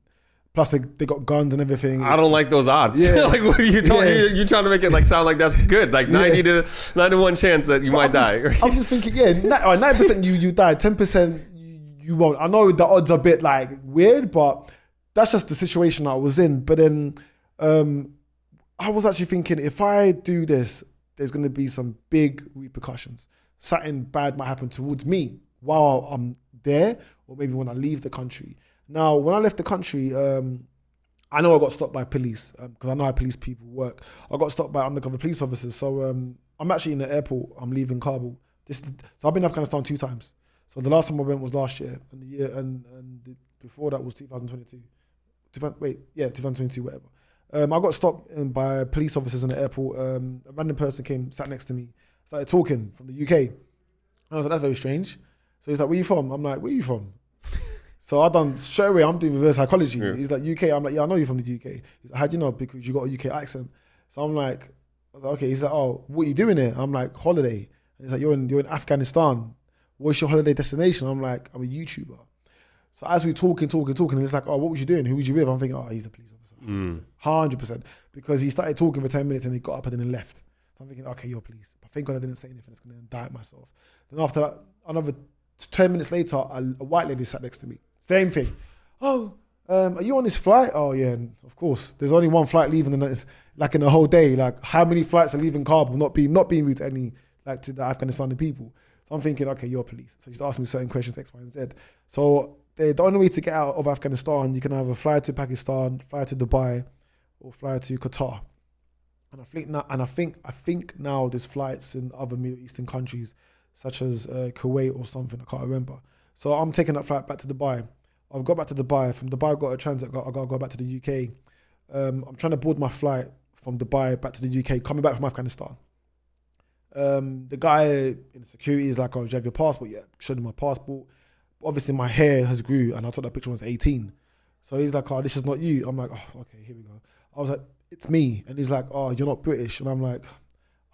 plus they got guns and everything. I don't like those odds. Yeah. Like, what are you talking? You're trying to make it like sound like that's good. Like 91 chance that you might die. I'm just thinking, 9% you die, 10% you won't. I know the odds are a bit like weird, but that's just the situation I was in. But then I was actually thinking, if I do this, there's going to be some big repercussions. Something bad might happen towards me while I'm there, or maybe when I leave the country. Now, when I left the country, I know I got stopped by police because I know how police people work. I got stopped by undercover police officers. So I'm actually in the airport. I'm leaving Kabul. So I've been to Afghanistan 2 times. So the last time I went was last year, and the year and before that was 2022. 2022, whatever. I got stopped by police officers in the airport. A random person came, sat next to me, started talking from the UK. And I was like, that's very strange. So he's like, where you from? I'm like, where you from? So straight away, I'm doing reverse psychology. Yeah. He's like, UK. I'm like, yeah, I know you're from the UK. He's like, how do you know? Because you got a UK accent. So I'm like, I was like, okay. He's like, oh, what are you doing here? I'm like, holiday. And he's like, you're in Afghanistan. What's your holiday destination? I'm like, I'm a YouTuber. So as we talking, and he's like, oh, what was you doing? Who was you with? I'm thinking, oh, he's a police officer. 100%. Because he started talking for 10 minutes and he got up and then left. So I'm thinking, okay, you're police. But thank God I didn't say anything. It's going to indict myself. Then after that, another 10 minutes later, a white lady sat next to me. Same thing. Oh, are you on this flight? Oh yeah, and of course. There's only one flight leaving in the whole day. Like, how many flights are leaving Kabul not being route to any, like, to the Afghanistani people? So I'm thinking, okay, you're police. So she's asking me certain questions, X, Y, and Z. So the only way to get out of Afghanistan, you can either fly to Pakistan, fly to Dubai, or fly to Qatar. And I think now there's flights in other Middle Eastern countries, such as Kuwait or something. I can't remember. So I'm taking that flight back to Dubai. I've got back to Dubai. From Dubai, I've got a transit. I got to go back to the UK. I'm trying to board my flight from Dubai back to the UK, coming back from Afghanistan. The guy in security is like, oh, do you have your passport yet? Showed him my passport. Obviously, my hair has grew, and I took that picture when I was 18. So he's like, oh, this is not you. I'm like, oh, okay, here we go. I was like, it's me. And he's like, oh, you're not British. And I'm like,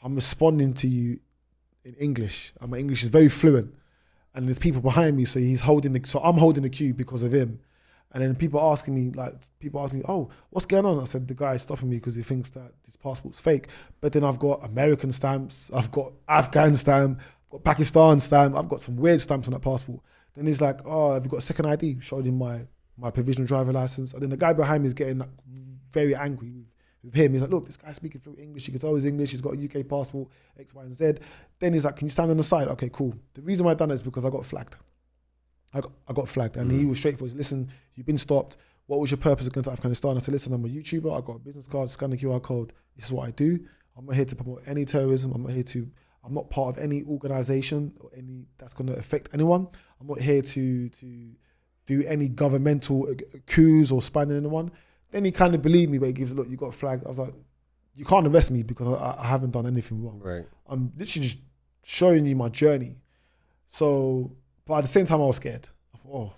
I'm responding to you in English. And my English is very fluent. And there's people behind me, so I'm holding the queue because of him. And then people ask me, oh, what's going on? I said, the guy's stopping me because he thinks that this passport's fake. But then I've got American stamps, I've got Afghan stamp, I've got Pakistan stamp, I've got some weird stamps on that passport. Then he's like, oh, have you got a second ID? Showed him my provisional driver license. And then the guy behind me is getting very angry with him. He's like, look, this guy's speaking through English. He can tell he's English. He's got a UK passport, X, Y, and Z. Then he's like, can you stand on the side? Okay, cool. The reason why I done that is because I got flagged. I got flagged. And he was straightforward. Listen, you've been stopped. What was your purpose of going to Afghanistan? I said, listen, I'm a YouTuber. I got a business card, scan the QR code. This is what I do. I'm not here to promote any terrorism. I'm not part of any organization or any that's going to affect anyone. I'm not here to do any governmental coups or spying on anyone. Then he kind of believed me, but he gives, look, you got flagged. I was like, you can't arrest me because I haven't done anything wrong. Right. I'm literally just showing you my journey. So, but at the same time, I was scared. I thought, oh,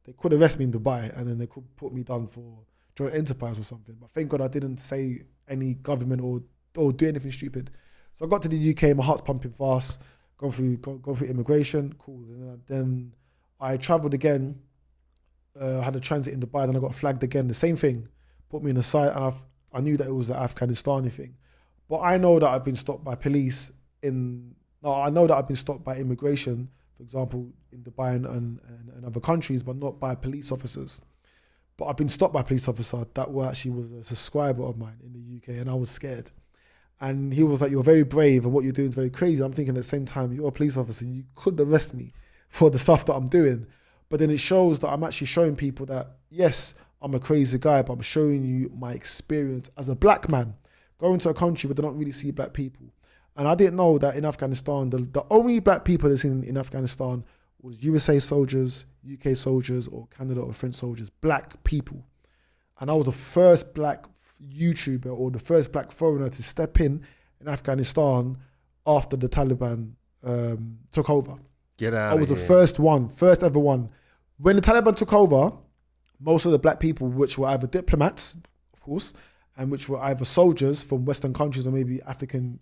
they could arrest me in Dubai and then they could put me down for joint enterprise or something. But thank God I didn't say any government or do anything stupid. So I got to the UK, my heart's pumping fast, gone through immigration, cool. And then I travelled again, had a transit in Dubai, then I got flagged again, the same thing, put me in a site, and I knew that it was the Afghanistani thing. But I know that I've been stopped by police I know that I've been stopped by immigration, for example, in Dubai and other countries, but not by police officers. But I've been stopped by a police officer that was a subscriber of mine in the UK, and I was scared. And he was like, you're very brave and what you're doing is very crazy. I'm thinking at the same time, you're a police officer, you could arrest me. for the stuff that I'm doing. But then it shows that I'm actually showing people that, yes, I'm a crazy guy, but I'm showing you my experience as a black man going to a country where they don't really see black people. And I didn't know that in Afghanistan, the only black people that's in Afghanistan was USA soldiers, UK soldiers, or Canada or French soldiers, black people. And I was the first black YouTuber or the first black foreigner to step in Afghanistan after the Taliban took over. Get out! I was the first ever one. When the Taliban took over, most of the black people, which were either diplomats, of course, and which were either soldiers from Western countries or maybe African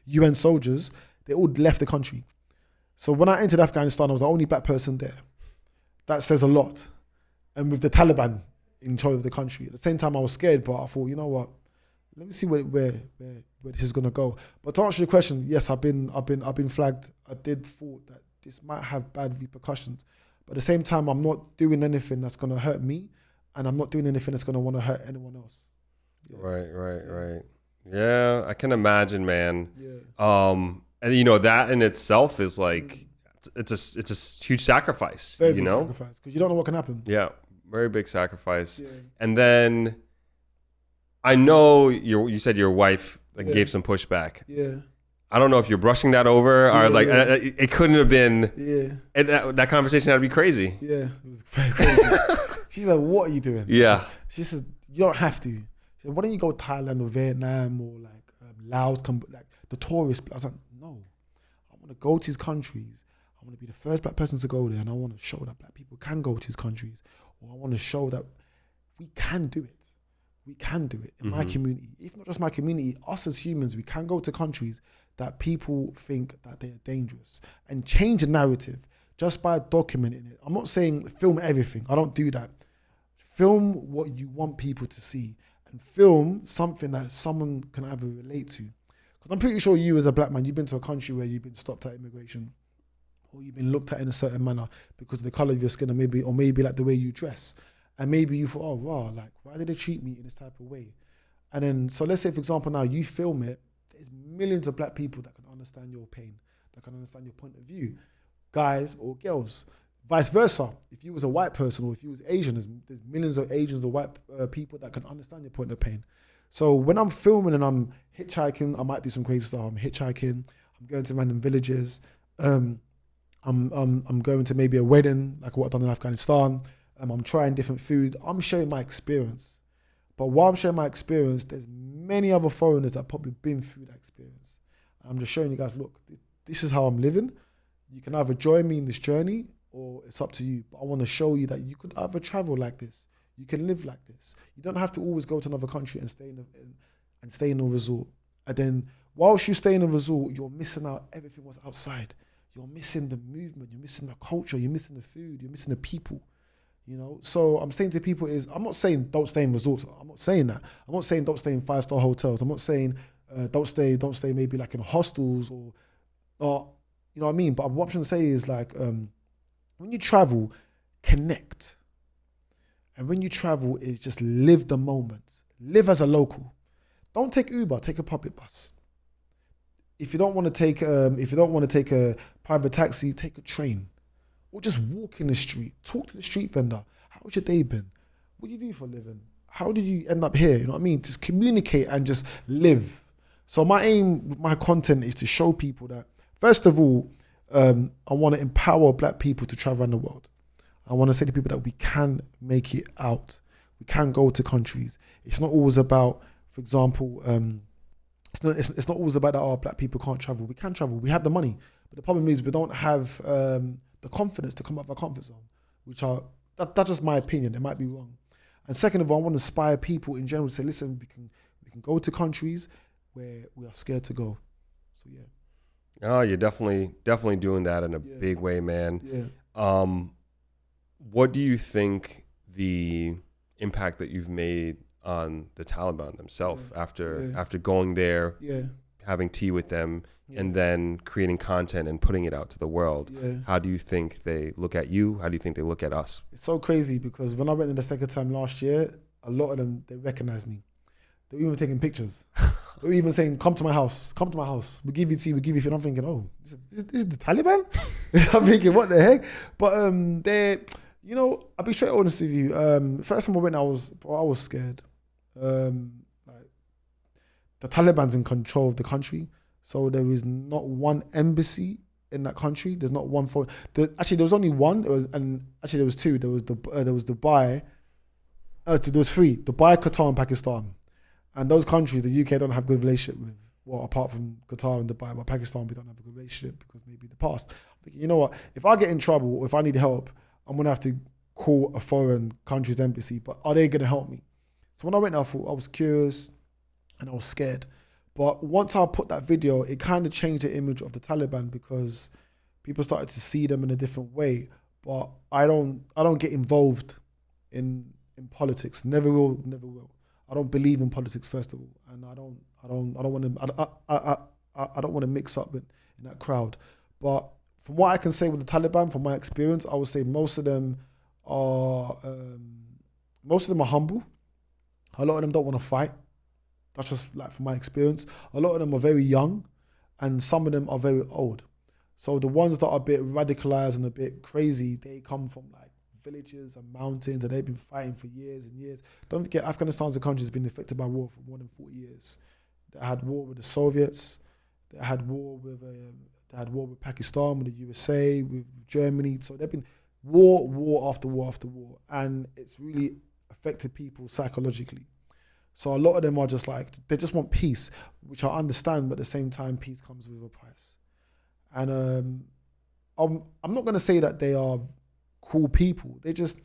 UN soldiers, they all left the country. So when I entered Afghanistan, I was the only black person there. That says a lot. And with the Taliban in charge of the country. At the same time, I was scared, but I thought, you know what? Let me see where this is gonna go. But to answer your question, yes, I've been flagged. I did thought that this might have bad repercussions. But at the same time, I'm not doing anything that's gonna hurt me, and I'm not doing anything that's gonna want to hurt anyone else. Yeah. Right. Yeah, I can imagine, man. Yeah. And you know that in itself is like it's a huge sacrifice. Very big sacrifice, because you don't know what can happen. Yeah, very big sacrifice. Yeah. And then I know you said your wife gave some pushback. Yeah. I don't know if you're brushing that over or it couldn't have been. Yeah. And that conversation had to be crazy. Yeah, it was very crazy. She's like, "What are you doing?" Yeah. She said, "You don't have to." She said, "Why don't you go Thailand or Vietnam or Laos, like the tourist?" I was like, "No, I want to go to these countries. I want to be the first black person to go there, and I want to show that black people can go to these countries, or I want to show that we can do it. We can do it in my community. If not just my community, us as humans, we can go to countries that people think that they're dangerous and change the narrative just by documenting it. I'm not saying film everything. I don't do that. Film what you want people to see and film something that someone can either relate to. Because I'm pretty sure you as a black man, you've been to a country where you've been stopped at immigration or you've been looked at in a certain manner because of the color of your skin or maybe like the way you dress. And maybe you thought, oh, wow, like, why did they treat me in this type of way? And then, so let's say, for example, now you film it, there's millions of black people that can understand your pain, that can understand your point of view, guys or girls. Vice versa, if you was a white person or if you was Asian, there's millions of Asians or white people that can understand your point of pain. So when I'm filming and I'm hitchhiking, I might do some crazy stuff. I'm hitchhiking, I'm going to random villages, I'm going to maybe a wedding, like what I've done in Afghanistan. I'm trying different food. I'm sharing my experience. But while I'm sharing my experience, there's many other foreigners that probably been through that experience. I'm just showing you guys, look, this is how I'm living. You can either join me in this journey or it's up to you. But I want to show you that you could either travel like this. You can live like this. You don't have to always go to another country and stay in a resort. And then whilst you stay in a resort, you're missing out everything what's outside. You're missing the movement. You're missing the culture. You're missing the food. You're missing the people. You know, so I'm saying to people I'm not saying don't stay in resorts. I'm not saying that. I'm not saying don't stay in 5-star hotels. I'm not saying don't stay maybe like in hostels or you know what I mean. But what I'm trying to say is like when you travel, connect, and when you travel, is just live the moment. Live as a local. Don't take Uber. Take a public bus. If you don't want to take a private taxi, take a train. Or just walk in the street, talk to the street vendor. How's your day been? What do you do for a living? How did you end up here? You know what I mean? Just communicate and just live. So my aim with my content is to show people that, first of all, I want to empower black people to travel around the world. I want to say to people that we can make it out. We can go to countries. It's not always about, for example, it's not always about that black people can't travel. We can travel. We have the money. But the problem is we don't have the confidence to come out of our comfort zone, that's just my opinion. It might be wrong. And second of all, I want to inspire people in general to say, listen, we can go to countries where we are scared to go. So yeah. Oh, you're definitely doing that in a big way, man. Yeah. What do you think the impact that you've made on the Taliban themselves after going there, having tea with them, and then creating content and putting it out to the world? Yeah. How do you think they look at you? How do you think they look at us? It's so crazy because when I went in the second time last year, a lot of them, they recognized me. They were even taking pictures. They were even saying, come to my house. We'll give you tea, we'll give you food. I'm thinking, oh, this is the Taliban? I'm thinking, what the heck? But I'll be straight honest with you. First time I went, I was scared. Like, the Taliban's in control of the country. So there is not one embassy in that country. There's not one phone. Actually, there was only one. There was two. There was Dubai. There was three: Dubai, Qatar, and Pakistan. And those countries, the UK don't have good relationship with. Well, apart from Qatar and Dubai, but Pakistan, we don't have a good relationship because maybe the past. But you know what? If I get in trouble or if I need help, I'm gonna have to call a foreign country's embassy. But are they gonna help me? So when I went there, I thought I was curious and I was scared. But once I put that video, it kind of changed the image of the Taliban because people started to see them in a different way. But I don't get involved in politics. Never will. I don't believe in politics, first of all, and I don't want to mix up in that crowd. But from what I can say with the Taliban, from my experience, I would say most of them are humble. A lot of them don't want to fight. That's just like from my experience. A lot of them are very young, and some of them are very old. So the ones that are a bit radicalized and a bit crazy, they come from like villages and mountains, and they've been fighting for years and years. Don't forget, Afghanistan as a country has been affected by war for more than 40 years. They had war with the Soviets. They had war with Pakistan, with the USA, with Germany. So they've been war after war after war, and it's really affected people psychologically. So a lot of them are just like, they just want peace, which I understand, but at the same time, peace comes with a price. And I'm not going to say that they are cool people. They're just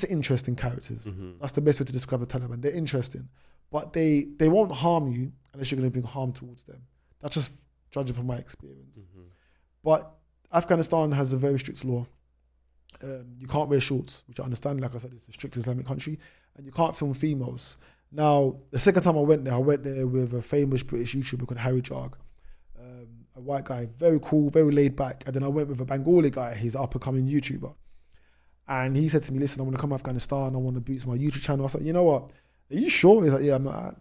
interesting characters. Mm-hmm. That's the best way to describe the Taliban. They're interesting, but they won't harm you unless you're going to bring harm towards them. That's just judging from my experience. Mm-hmm. But Afghanistan has a very strict law. You can't wear shorts, which I understand. Like I said, it's a strict Islamic country, and you can't film females. Now, the second time I went there with a famous British YouTuber called Harry Jarg, a white guy, very cool, very laid back. And then I went with a Bengali guy, he's an up-and-coming YouTuber. And he said to me, listen, I want to come to Afghanistan, I want to boost my YouTube channel. I was like, you know what, are you sure? He's like, yeah,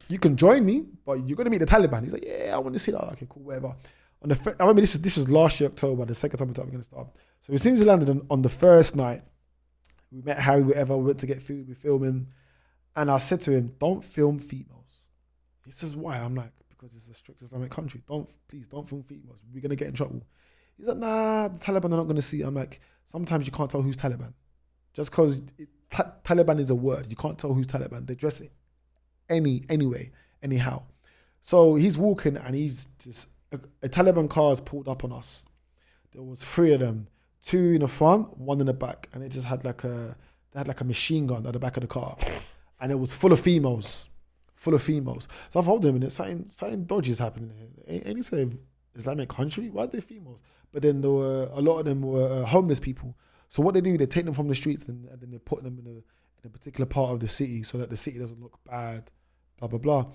you can join me, but you're going to meet the Taliban. He's like, yeah, I want to see that. Okay, cool, whatever. I remember this was last year, October, the second time I went to Afghanistan. So as soon as we landed on the first night, we met Harry, whatever, we went to get food, we're filming. And I said to him, don't film females. He says, why? I'm like, because it's a strict Islamic country. Please don't film females. We're going to get in trouble. He's like, nah, the Taliban are not going to see it. I'm like, sometimes you can't tell who's Taliban. Just because Taliban is a word, you can't tell who's Taliban. They dress it anyway, anyhow. So he's walking and he's just, a Taliban car has pulled up on us. There was 3 of them, 2 in the front, 1 in the back. And they had like a machine gun at the back of the car. And it was full of females. So I've told them, and something dodgy is happening here. Ain't this an Islamic country? Why are they females? But then a lot of them were homeless people. So what they do, they take them from the streets and then they put them in a particular part of the city so that the city doesn't look bad, blah, blah, blah.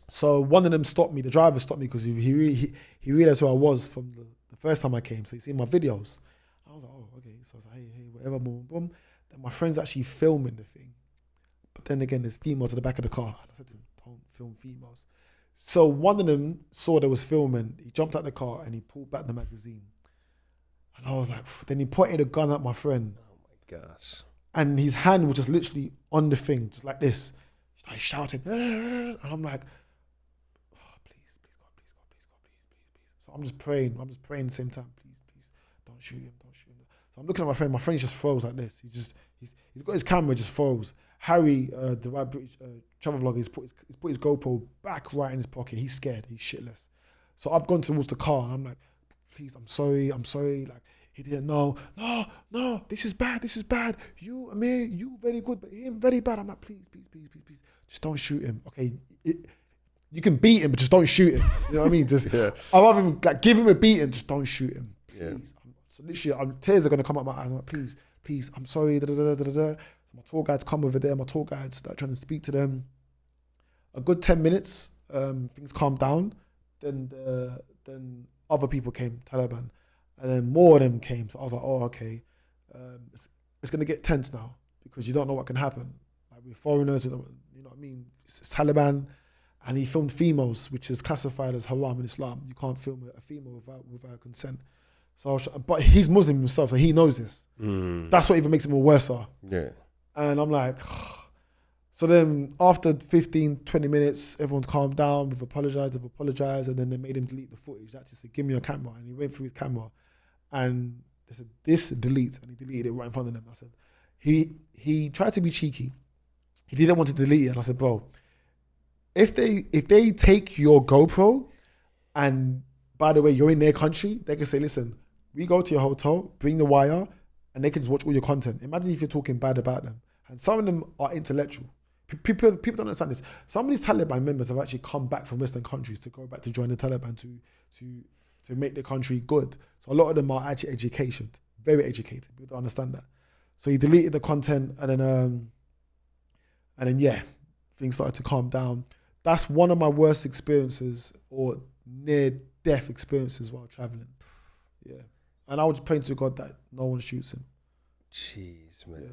So one of them stopped me, the driver stopped me because he realized who I was from the first time I came. So he's seen my videos. I was like, oh, okay. So I was like, hey, whatever, boom, boom. Then my friend's actually filming the thing. But then again, there's females at the back of the car. And I said to him, don't film females. So one of them saw there was filming. He jumped out the car and he pulled back the magazine. And I was like, then he pointed a gun at my friend. Oh my gosh. And his hand was just literally on the thing, just like this. He's like shouting. And I'm like, oh, please, God, please, God, please, God, please. So I'm just praying at the same time. Please, don't shoot him. So I'm looking at my friend. My friend just froze like this. He's got his camera, just froze. Harry, the right British travel vlogger, he's put his GoPro back right in his pocket. He's scared. He's shitless. So I've gone towards the car and I'm like, please, I'm sorry. Like, he didn't know. No, this is bad. You, Amir, you very good, but him very bad. I'm like, please. Just don't shoot him. Okay, you can beat him, but just don't shoot him. You know what I mean? Just, yeah. I'd rather like give him a beating, just don't shoot him. Please. Yeah. So literally, tears are going to come out my eyes. I'm like, please, I'm sorry. So my tour guides come over there. My tour guides start trying to speak to them. A good 10 minutes, things calmed down. Then other people came, Taliban, and then more of them came. So I was like, oh, okay, it's going to get tense now because you don't know what can happen. Like we're foreigners, you know what I I mean, it's Taliban, and he filmed females, which is classified as haram in Islam. You can't film a female without consent. So, but he's Muslim himself, so he knows this. That's what even makes it more worse. Yeah. And I'm like, so then after 15, 20 minutes, everyone's calmed down. They've apologized, and then they made him delete the footage. They actually said, give me your camera. And he went through his camera and they said, this delete. And he deleted it right in front of them. I said, he tried to be cheeky. He didn't want to delete it. And I said, bro, if they take your GoPro, and by the way, you're in their country, they can say, listen, we go to your hotel, bring the wire, and they can just watch all your content. Imagine if you're talking bad about them. And some of them are intellectual. People don't understand this. Some of these Taliban members have actually come back from Western countries to go back to join the Taliban to make the country good. So a lot of them are actually educated, very educated. People don't understand that. So he deleted the content, and then yeah, things started to calm down. That's one of my worst experiences, or near-death experiences while traveling. Yeah. And I was praying to God that no one shoots him. Jeez, man. Yeah.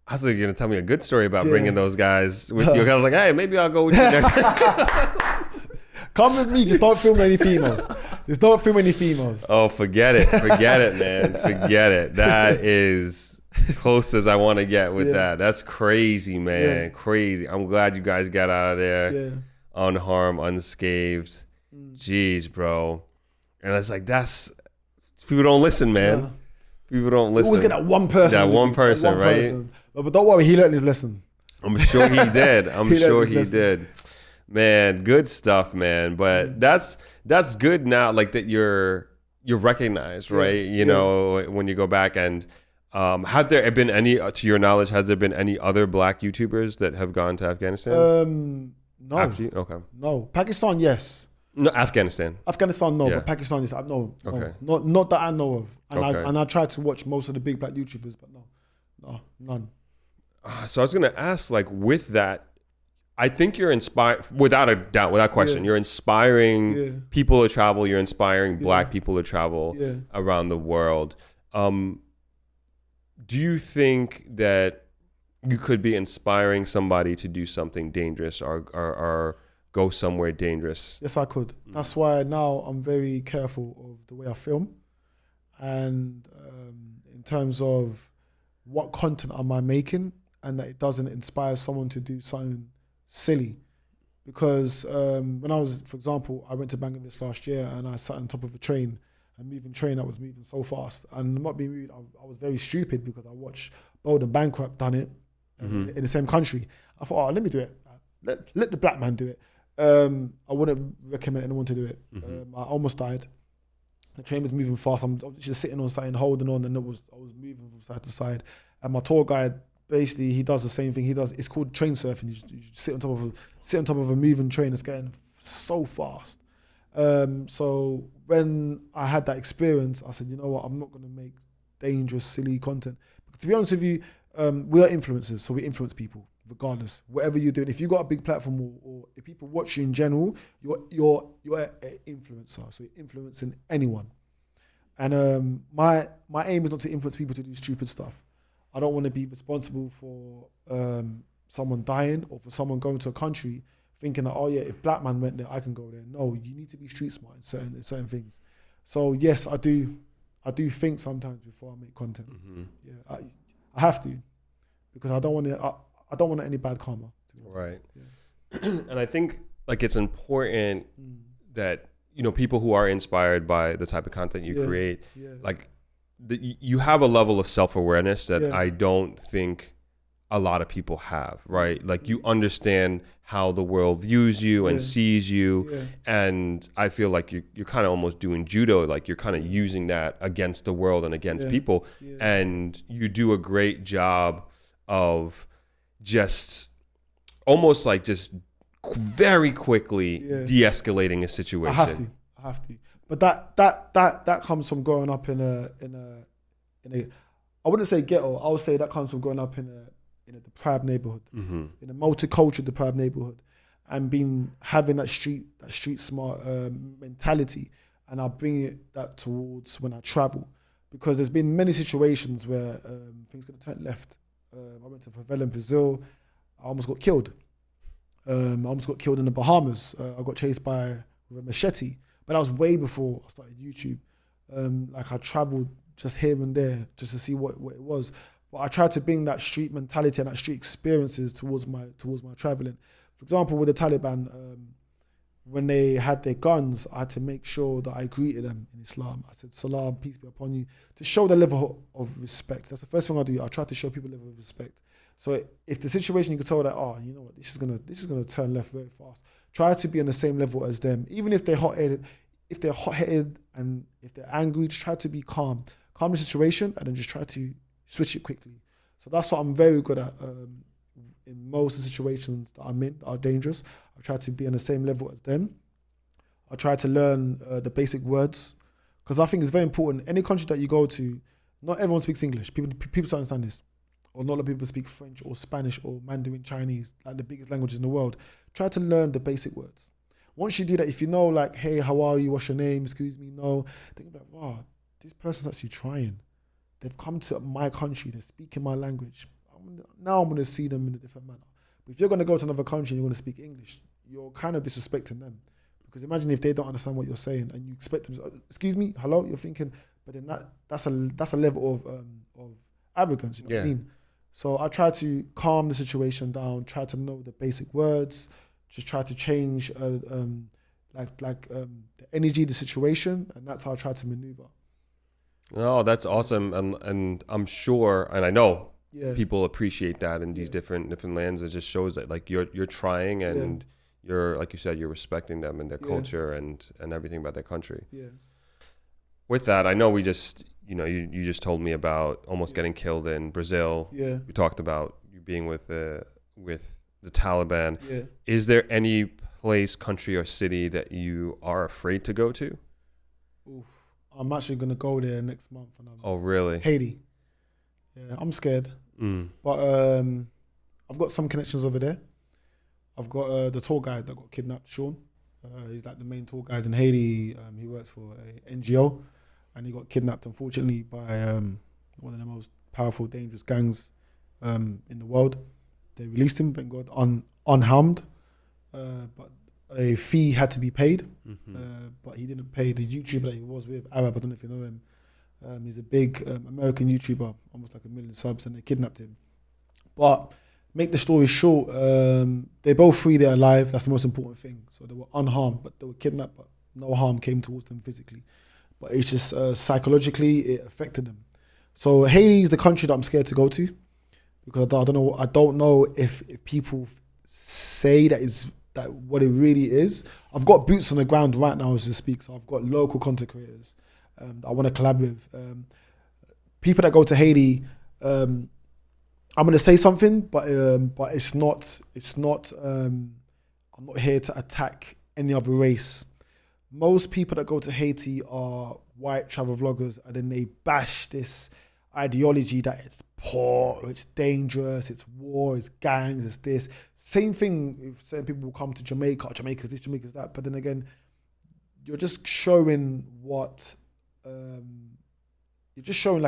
I was like, you're going to tell me a good story about bringing those guys with you. I was like, hey, maybe I'll go with you next time. Come with me, just don't film any females. Just don't film any females. Oh, forget it, man. Forget it. That is close as I want to get with that. That's crazy, man. Crazy. I'm glad you guys got out of there unharmed, unscathed. Jeez, bro. And it's like, people don't listen, man. People don't listen. You always get that one person. That one person, right? But don't worry, he learned his lesson. I'm sure he did. I'm sure he did. Man, good stuff, man. But that's good now, like that you're recognized, right? You know, when you go back. And had there been any, to your knowledge, has there been any other black YouTubers that have gone to Afghanistan? No. Okay. No. Pakistan, yes. No, Afghanistan. Afghanistan, no. But Pakistan, yes. No. Okay. Not that I know of. And Okay. I tried to watch most of the big black YouTubers, but no, none. So I was going to ask, like, with that, I think you're inspired, without a doubt, without question, you're inspiring people to travel. You're inspiring black people to travel around the world. Do you think that you could be inspiring somebody to do something dangerous or go somewhere dangerous? Yes, I could. That's why now I'm very careful of the way I film. And in terms of what content am I making, and that it doesn't inspire someone to do something silly. Because when I was, for example, I went to Bangladesh last year and I sat on top of a train, a moving train that was moving so fast. And I'm not being rude, I was very stupid because I watched Bold and Bankrupt done it in the same country. I thought, oh, let me do it. Let the black man do it. I wouldn't recommend anyone to do it. I almost died. The train was moving fast. I was just sitting on something, holding on, and I was moving from side to side. And my tour guide, basically, he does the same thing. It's called train surfing. You sit on top of a moving train that's going so fast. So when I had that experience, I said, you know what, I'm not going to make dangerous, silly content. Because to be honest with you, we are influencers, so we influence people regardless. Whatever you're doing, if you've got a big platform or if people watch you in general, you're an influencer, so you're influencing anyone. And my aim is not to influence people to do stupid stuff. I don't want to be responsible for someone dying or for someone going to a country thinking that, oh yeah, if black man went there, I can go there. No, you need to be street smart in certain things. So yes, I do think sometimes before I make content. Yeah, I have to, because I don't want any bad karma. Right. Yeah. And I think like it's important that, you know, people who are inspired by the type of content you create, like you have a level of self-awareness that I don't think a lot of people have, right? Like you understand how the world views you and sees you. And I feel like you're kind of almost doing judo, like you're kind of using that against the world and against people. And you do a great job of just almost like just very quickly de-escalating a situation. I have to. But that comes from growing up in a I wouldn't say ghetto. I would say that comes from growing up in a deprived neighborhood, in a multicultural deprived neighborhood, and having that street smart mentality, and I bring that towards when I travel, because there's been many situations where things could have turned left. I went to favela in Brazil. I almost got killed. I almost got killed in the Bahamas. I got chased with a machete, but that was way before I started YouTube. Like I traveled just here and there just to see what it was. But I tried to bring that street mentality and that street experiences towards my traveling. For example, with the Taliban, when they had their guns, I had to make sure that I greeted them in Islam. I said, "Salam, peace be upon you," to show the level of respect. That's the first thing I do. I try to show people a level of respect. So if the situation, you can tell that, oh, you know what, this is gonna turn left very fast. Try to be on the same level as them, even if they're hot-headed. If they're hot-headed and if they're angry, just try to be calm the situation, and then just try to switch it quickly. So that's what I'm very good at. In most of the situations that I'm in that are dangerous, I try to be on the same level as them. I try to learn the basic words, because I think it's very important. Any country that you go to, not everyone speaks English. People don't understand this. Or not a lot of people speak French or Spanish or Mandarin Chinese, like the biggest languages in the world. Try to learn the basic words. Once you do that, if you know, like, hey, how are you? What's your name? Excuse me, no. Think about, wow, this person's actually trying. They've come to my country. They're speaking my language. Now I'm going to see them in a different manner. But if you're going to go to another country and you're going to speak English, you're kind of disrespecting them. Because imagine if they don't understand what you're saying and you expect them to say, excuse me, hello, you're thinking, but then that's a level of arrogance, you know what I mean? So I try to calm the situation down, try to know the basic words, just try to change the energy, the situation, and that's how I try to maneuver. Oh, that's awesome. And I'm sure, and I know people appreciate that in these different lands. It just shows that like you're trying, and you're, like you said, you're respecting them and their culture and everything about their country. Yeah. With that, I know we just, you just told me about almost getting killed in Brazil. Yeah. We talked about you being with the Taliban. Yeah. Is there any place, country, or city that you are afraid to go to? Oof. I'm actually going to go there next month. Oh, really? Haiti. Yeah, I'm scared. But I've got some connections over there. I've got the tour guide that got kidnapped, Sean. He's like the main tour guide in Haiti. He works for a NGO, and he got kidnapped, unfortunately, by one of the most powerful, dangerous gangs in the world. They released him, thank God, unharmed. But a fee had to be paid, but he didn't pay. The YouTuber that he was with, Arab, I don't know if you know him. He's a big American YouTuber, almost like 1 million subs, and they kidnapped him. But make the story short, they both free, they're alive. That's the most important thing. So they were unharmed, but they were kidnapped, but no harm came towards them physically. But it's just psychologically, it affected them. So Haiti is the country that I'm scared to go to, because I don't know if people say that what it really is. I've got boots on the ground right now as we speak, so I've got local content creators that I want to collab with. People that go to Haiti, I'm going to say something, but it's not. I'm not here to attack any other race. Most people that go to Haiti are white travel vloggers, and then they bash this ideology that it's poor, it's dangerous, it's war, it's gangs, it's this. Same thing if certain people will come to Jamaica, Jamaica's this, Jamaica's that. But then again, you're just showing what, you're just showing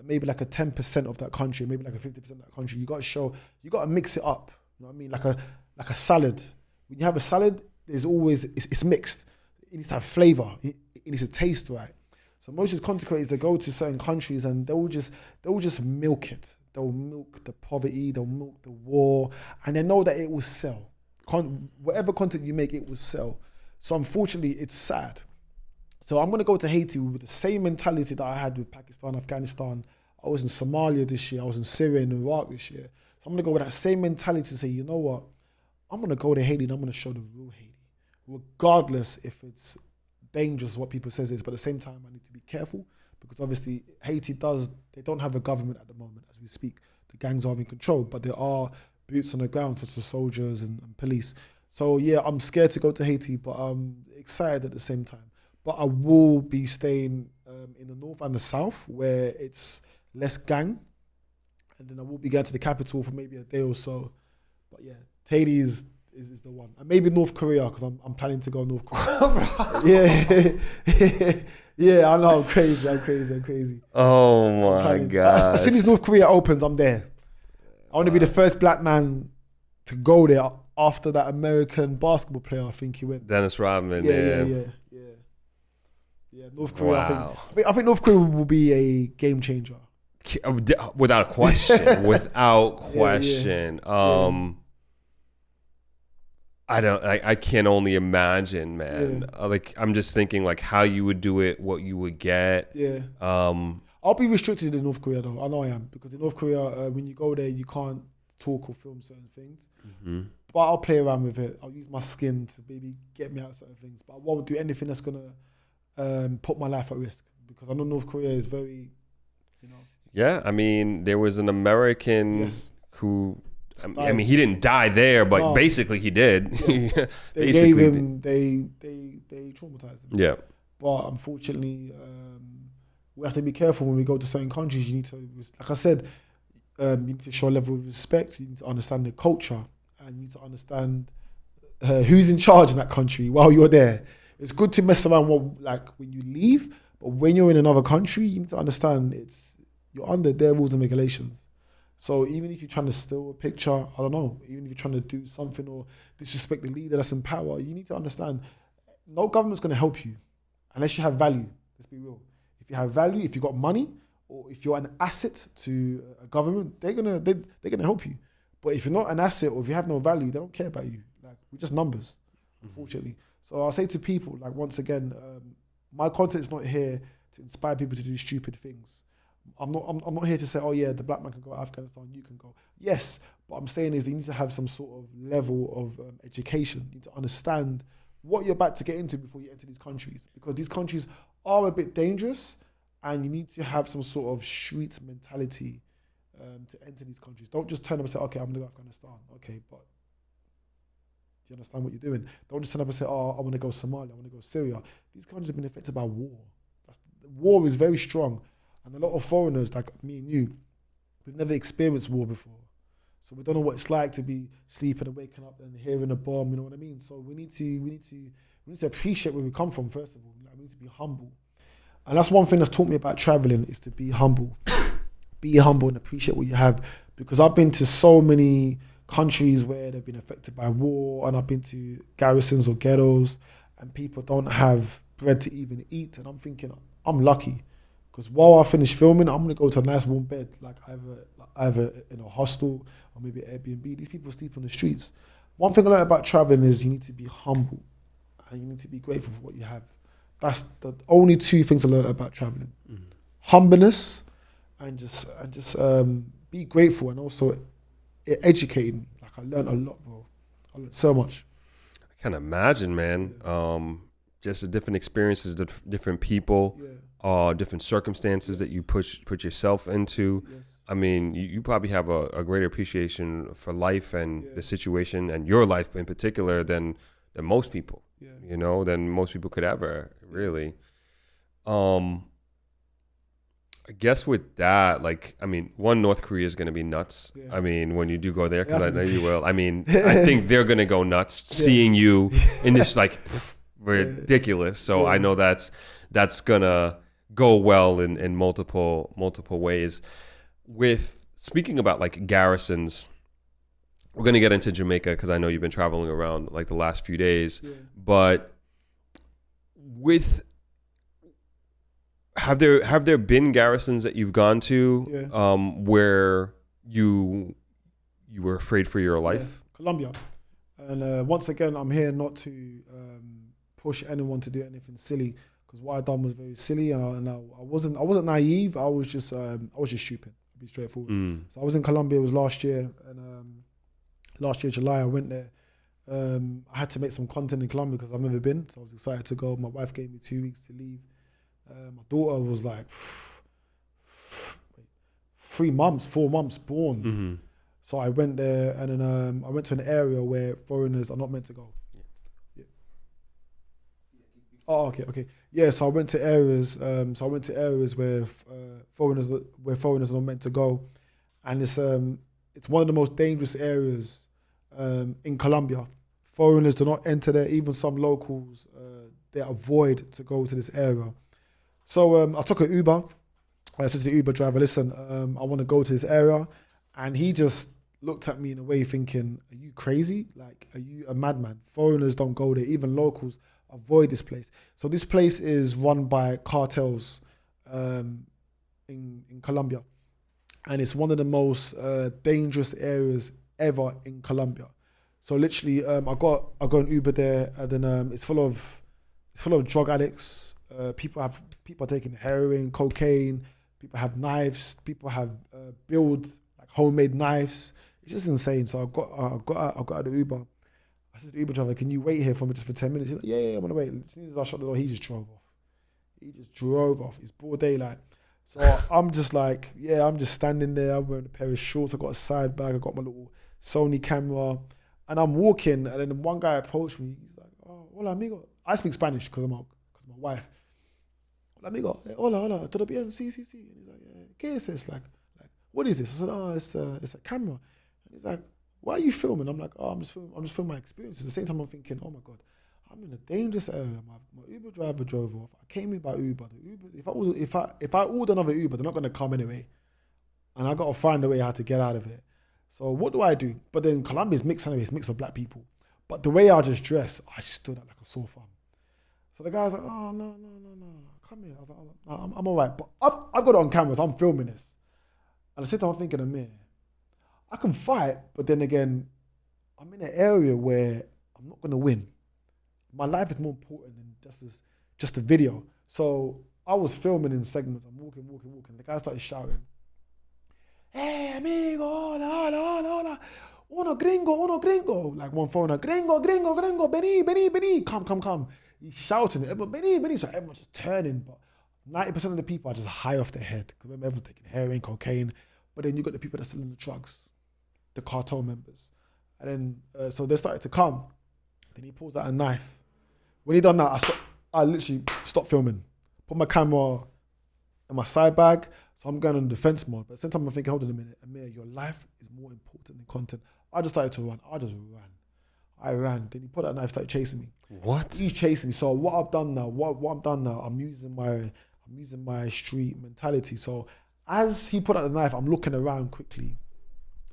maybe like a 10% of that country, maybe like a 50% of that country. You got to mix it up. You know what I mean? Like a salad. When you have a salad, there's always, it's mixed. It needs to have flavor. It needs to taste right. So most of these content creators, they go to certain countries and they'll just milk it. They'll milk the poverty, they'll milk the war, and they know that it will sell. Whatever content you make, it will sell. So unfortunately, it's sad. So I'm going to go to Haiti with the same mentality that I had with Pakistan, Afghanistan. I was in Somalia this year. I was in Syria and Iraq this year. So I'm going to go with that same mentality and say, you know what? I'm going to go to Haiti and I'm going to show the real Haiti. Regardless if it's dangerous, what people say is, but at the same time, I need to be careful, because obviously Haiti they don't have a government at the moment as we speak. The gangs are in control, but there are boots on the ground, such as soldiers and police. So yeah, I'm scared to go to Haiti, but I'm excited at the same time. But I will be staying in the north and the south, where it's less gang, and then I will be going to the capital for maybe a day or so. But yeah, Haiti is the one. And maybe North Korea, because I'm planning to go North Korea. Yeah, I know, I'm crazy. Oh my God. As soon as North Korea opens, I'm there. I want to be the first black man to go there after that American basketball player, I think he went. Dennis Rodman. Yeah, North Korea. Wow. I think North Korea will be a game changer. Without question. Without question. I can only imagine, man. Like, I'm just thinking like how you would do it, what you would get. Yeah. I'll be restricted in North Korea though. I know I am, because in North Korea, when you go there, you can't talk or film certain things. Mm-hmm. But I'll play around with it. I'll use my skin to maybe get me out of certain things. But I won't do anything that's gonna put my life at risk, because I know North Korea is very, Yeah, I mean, there was an American who, I mean, he didn't die there, but basically he did. Yeah. They gave him, they traumatized him. Yeah. But unfortunately, we have to be careful when we go to certain countries. You need to, like I said, you need to show a level of respect. You need to understand the culture, and you need to understand who's in charge in that country while you're there. It's good to mess around when you leave, but when you're in another country, you need to understand you're under their rules and regulations. So even if you're trying to steal a picture, I don't know, even if you're trying to do something or disrespect the leader that's in power, you need to understand no government's going to help you unless you have value. Let's be real. If you have value, if you've got money, or if you're an asset to a government, they're gonna help you. But if you're not an asset, or if you have no value, they don't care about you. Like, we're just numbers, unfortunately. So I'll say to people, like, once again, my content is not here to inspire people to do stupid things. I'm not here to say, oh yeah, the black man can go to Afghanistan, you can go. Yes, what I'm saying is you need to have some sort of level of education. You need to understand what you're about to get into before you enter these countries, because these countries are a bit dangerous, and you need to have some sort of street mentality to enter these countries. Don't just turn up and say, okay, I'm going to go to Afghanistan. Okay, but do you understand what you're doing? Don't just turn up and say, oh, I want to go Somalia, I want to go Syria. These countries have been affected by war. War is very strong. And a lot of foreigners, like me and you, we've never experienced war before. So we don't know what it's like to be sleeping and waking up and hearing a bomb, you know what I mean? So we need to appreciate where we come from, first of all. Like, we need to be humble. And that's one thing that's taught me about traveling, is to be humble. Be humble and appreciate what you have. Because I've been to so many countries where they've been affected by war, and I've been to garrisons or ghettos, and people don't have bread to even eat. And I'm thinking, I'm lucky. Because while I finish filming, I'm going to go to a nice warm bed, like either in a hostel or maybe Airbnb. These people sleep on the streets. One thing I learned about traveling is you need to be humble, and you need to be grateful for what you have. That's the only two things I learned about traveling: humbleness, and just be grateful, and also it educated me. Like, I learned a lot, bro. I learned so much. I can imagine, man. Just the different experiences, different people. Different circumstances that you put yourself into. Yes. I mean, you probably have a greater appreciation for life and the situation and your life in particular than most people. You know, than most people could ever, really. I guess with that, like, I mean, North Korea is going to be nuts. Yeah. I mean, when you do go there, because I know you will. I mean, I think they're going to go nuts seeing you in this, like, ridiculous. So I know that's gonna go well in multiple ways. With speaking about like garrisons, we're gonna get into Jamaica because I know you've been traveling around like the last few days. But have there been garrisons that you've gone to where you were afraid for your life? Colombia, and once again, I'm here not to push anyone to do anything silly, because what I done was very silly, and I wasn't naive. I was just stupid. To be straightforward. So I was in Colombia. It was last year, and last year July I went there. I had to make some content in Colombia because I've never been, so I was excited to go. My wife gave me 2 weeks to leave. My daughter was like 4 months born. So I went there, and then I went to an area where foreigners are not meant to go. Oh, okay. Yeah, so I went to areas. Where foreigners are not meant to go, and it's one of the most dangerous areas in Colombia. Foreigners do not enter there. Even some locals, they avoid to go to this area. So I took an Uber. I said to the Uber driver, "Listen, I want to go to this area," and he just looked at me in a way thinking, are you crazy? Like, are you a madman? Foreigners don't go there. Even locals avoid this place. So this place is run by cartels in Colombia. And it's one of the most dangerous areas ever in Colombia. So literally, I go an Uber there, and then it's full of drug addicts. People are taking heroin, cocaine. People have knives. People have build like homemade knives. It's just insane. So I got out of the Uber. I said to the Uber driver, "Can you wait here for me just for 10 minutes?" He's like, "Yeah, I'm gonna wait." As soon as I shut the door, he just drove off. It's broad daylight. So I'm just like, I'm just standing there. I'm wearing a pair of shorts. I got a side bag. I got my little Sony camera, and I'm walking. And then one guy approached me. He's like, "Oh, hola amigo." I speak Spanish because of my wife. Hola amigo, hola, todo bien, sí. And he's like, ¿qué es this? Like, what is this? I said, "Oh, it's a camera." And he's like, "Why are you filming?" I'm like, "Oh, I'm just filming my experience." At the same time, I'm thinking, "Oh my God, I'm in a dangerous area. My Uber driver drove off. I came in by Uber. The Uber, if I order another Uber, they're not gonna come anyway, and I gotta find a way how to get out of it. So what do I do?" But then Colombia's mixed anyway. It's mixed with black people. But the way I just dressed, I stood out like a sore thumb. So the guy's like, "Oh no, come here." I was like, "Oh, I'm all right." But I've got it on camera, so I'm filming this. And at the same time, I'm thinking, Amir, I can fight, but then again, I'm in an area where I'm not gonna win. My life is more important than just a video. So I was filming in segments. I'm walking. The guy started shouting, "Hey, amigo, hola. Uno gringo. Like one foreigner, gringo, vení. Come. He's shouting it. Everyone, vení. So everyone's just turning. But 90% of the people are just high off their head. Because everyone's taking heroin, cocaine. But then you got the people that are selling the drugs, the cartel members. And then, so they started to come. Then he pulls out a knife. When he done that, I literally stopped filming. Put my camera in my side bag. So I'm going on defense mode. But at the same time, I'm thinking, hold on a minute, Amir, your life is more important than content. I just started to run. I ran. Then he put that knife, started chasing me. What? He's chasing me. So what I've done now, I'm using my street mentality. So as he put out the knife, I'm looking around quickly,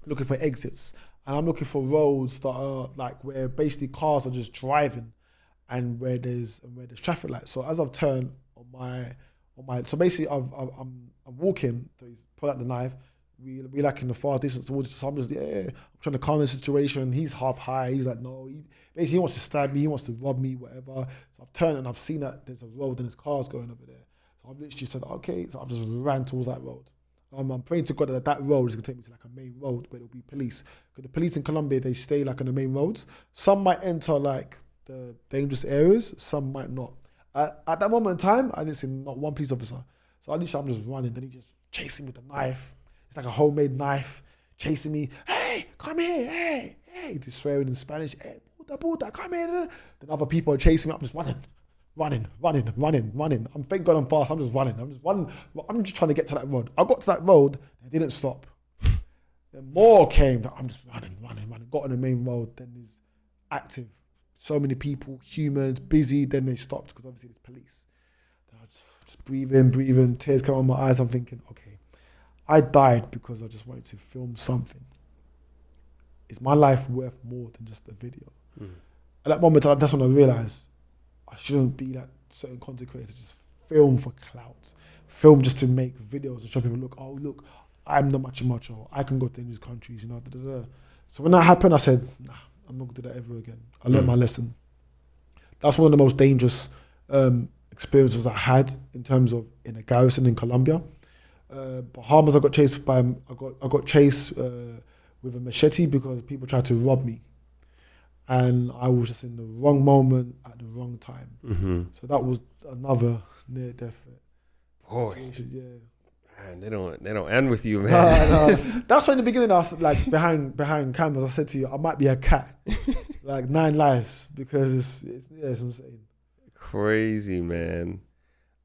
looking for exits. And I'm looking for roads that are like where basically cars are just driving and where there's traffic lights. So as I've turned on my so basically I'm walking, so he's put out the knife. We like in the far distance towards, so I'm just I'm trying to calm the situation. He's half high. He's like, no, he wants to stab me. He wants to rob me, whatever. So I've turned and I've seen that there's a road and there's cars going over there. So I've literally said, okay. So I've just ran towards that road. I'm praying to God that road is gonna take me to like a main road where there'll be police. Because the police in Colombia, they stay like on the main roads. Some might enter like the dangerous areas. Some might not. At that moment in time, I didn't see not one police officer. So at least I'm just running. Then he just chasing me with a knife. It's like a homemade knife, chasing me. "Hey, come here, hey. He's swearing in Spanish. "Hey, puta, come here." Then other people are chasing me. I'm just running. Thank God I'm fast. I'm just running. I'm just trying to get to that road. I got to that road. They didn't stop. Then more came. I'm just running. Got on the main road. Then there's active. So many people, humans, busy. Then they stopped because obviously there's police. Then I just breathing. Tears come on my eyes. I'm thinking, okay, I died because I just wanted to film something. Is my life worth more than just a video? At that moment, that's when I realized I shouldn't be that certain content creator, just film for clout, film just to make videos and show people, look, I'm not macho, I can go to these countries, So when that happened, I said, nah, I'm not gonna do that ever again. I learned my lesson. That's one of the most dangerous experiences I had in terms of in a garrison in Colombia. Bahamas, I got chased with a machete because people tried to rob me. And I was just in the wrong moment at the wrong time. Mm-hmm. So that was another near-death situation. Yeah, man, they don't end with you, man. No. That's why in the beginning I was like behind cameras. I said to you, I might be a cat, like 9 lives, because it's insane. Crazy, man.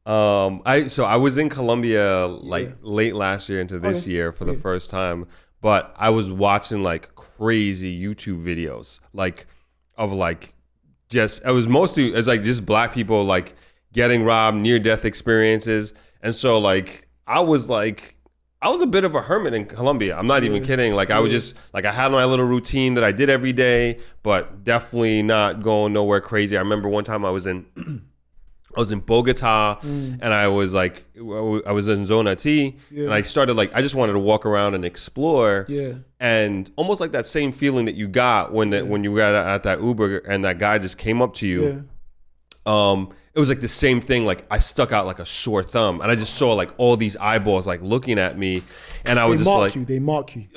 I was in Colombia late last year into this year for the first time. But I was watching like crazy YouTube videos, just black people like getting robbed, near death experiences. And so like, I was like, I was a bit of a hermit in Colombia. I'm not even kidding. Like I was just like, I had my little routine that I did every day, but definitely not going nowhere crazy. I remember one time I was in Bogota, and I was in Zona T, and I started like, I just wanted to walk around and explore, and almost like that same feeling that you got when you got at that Uber and that guy just came up to you. It was like the same thing. Like I stuck out like a sore thumb, and I just saw like all these eyeballs like looking at me, and I was just like, they mark you.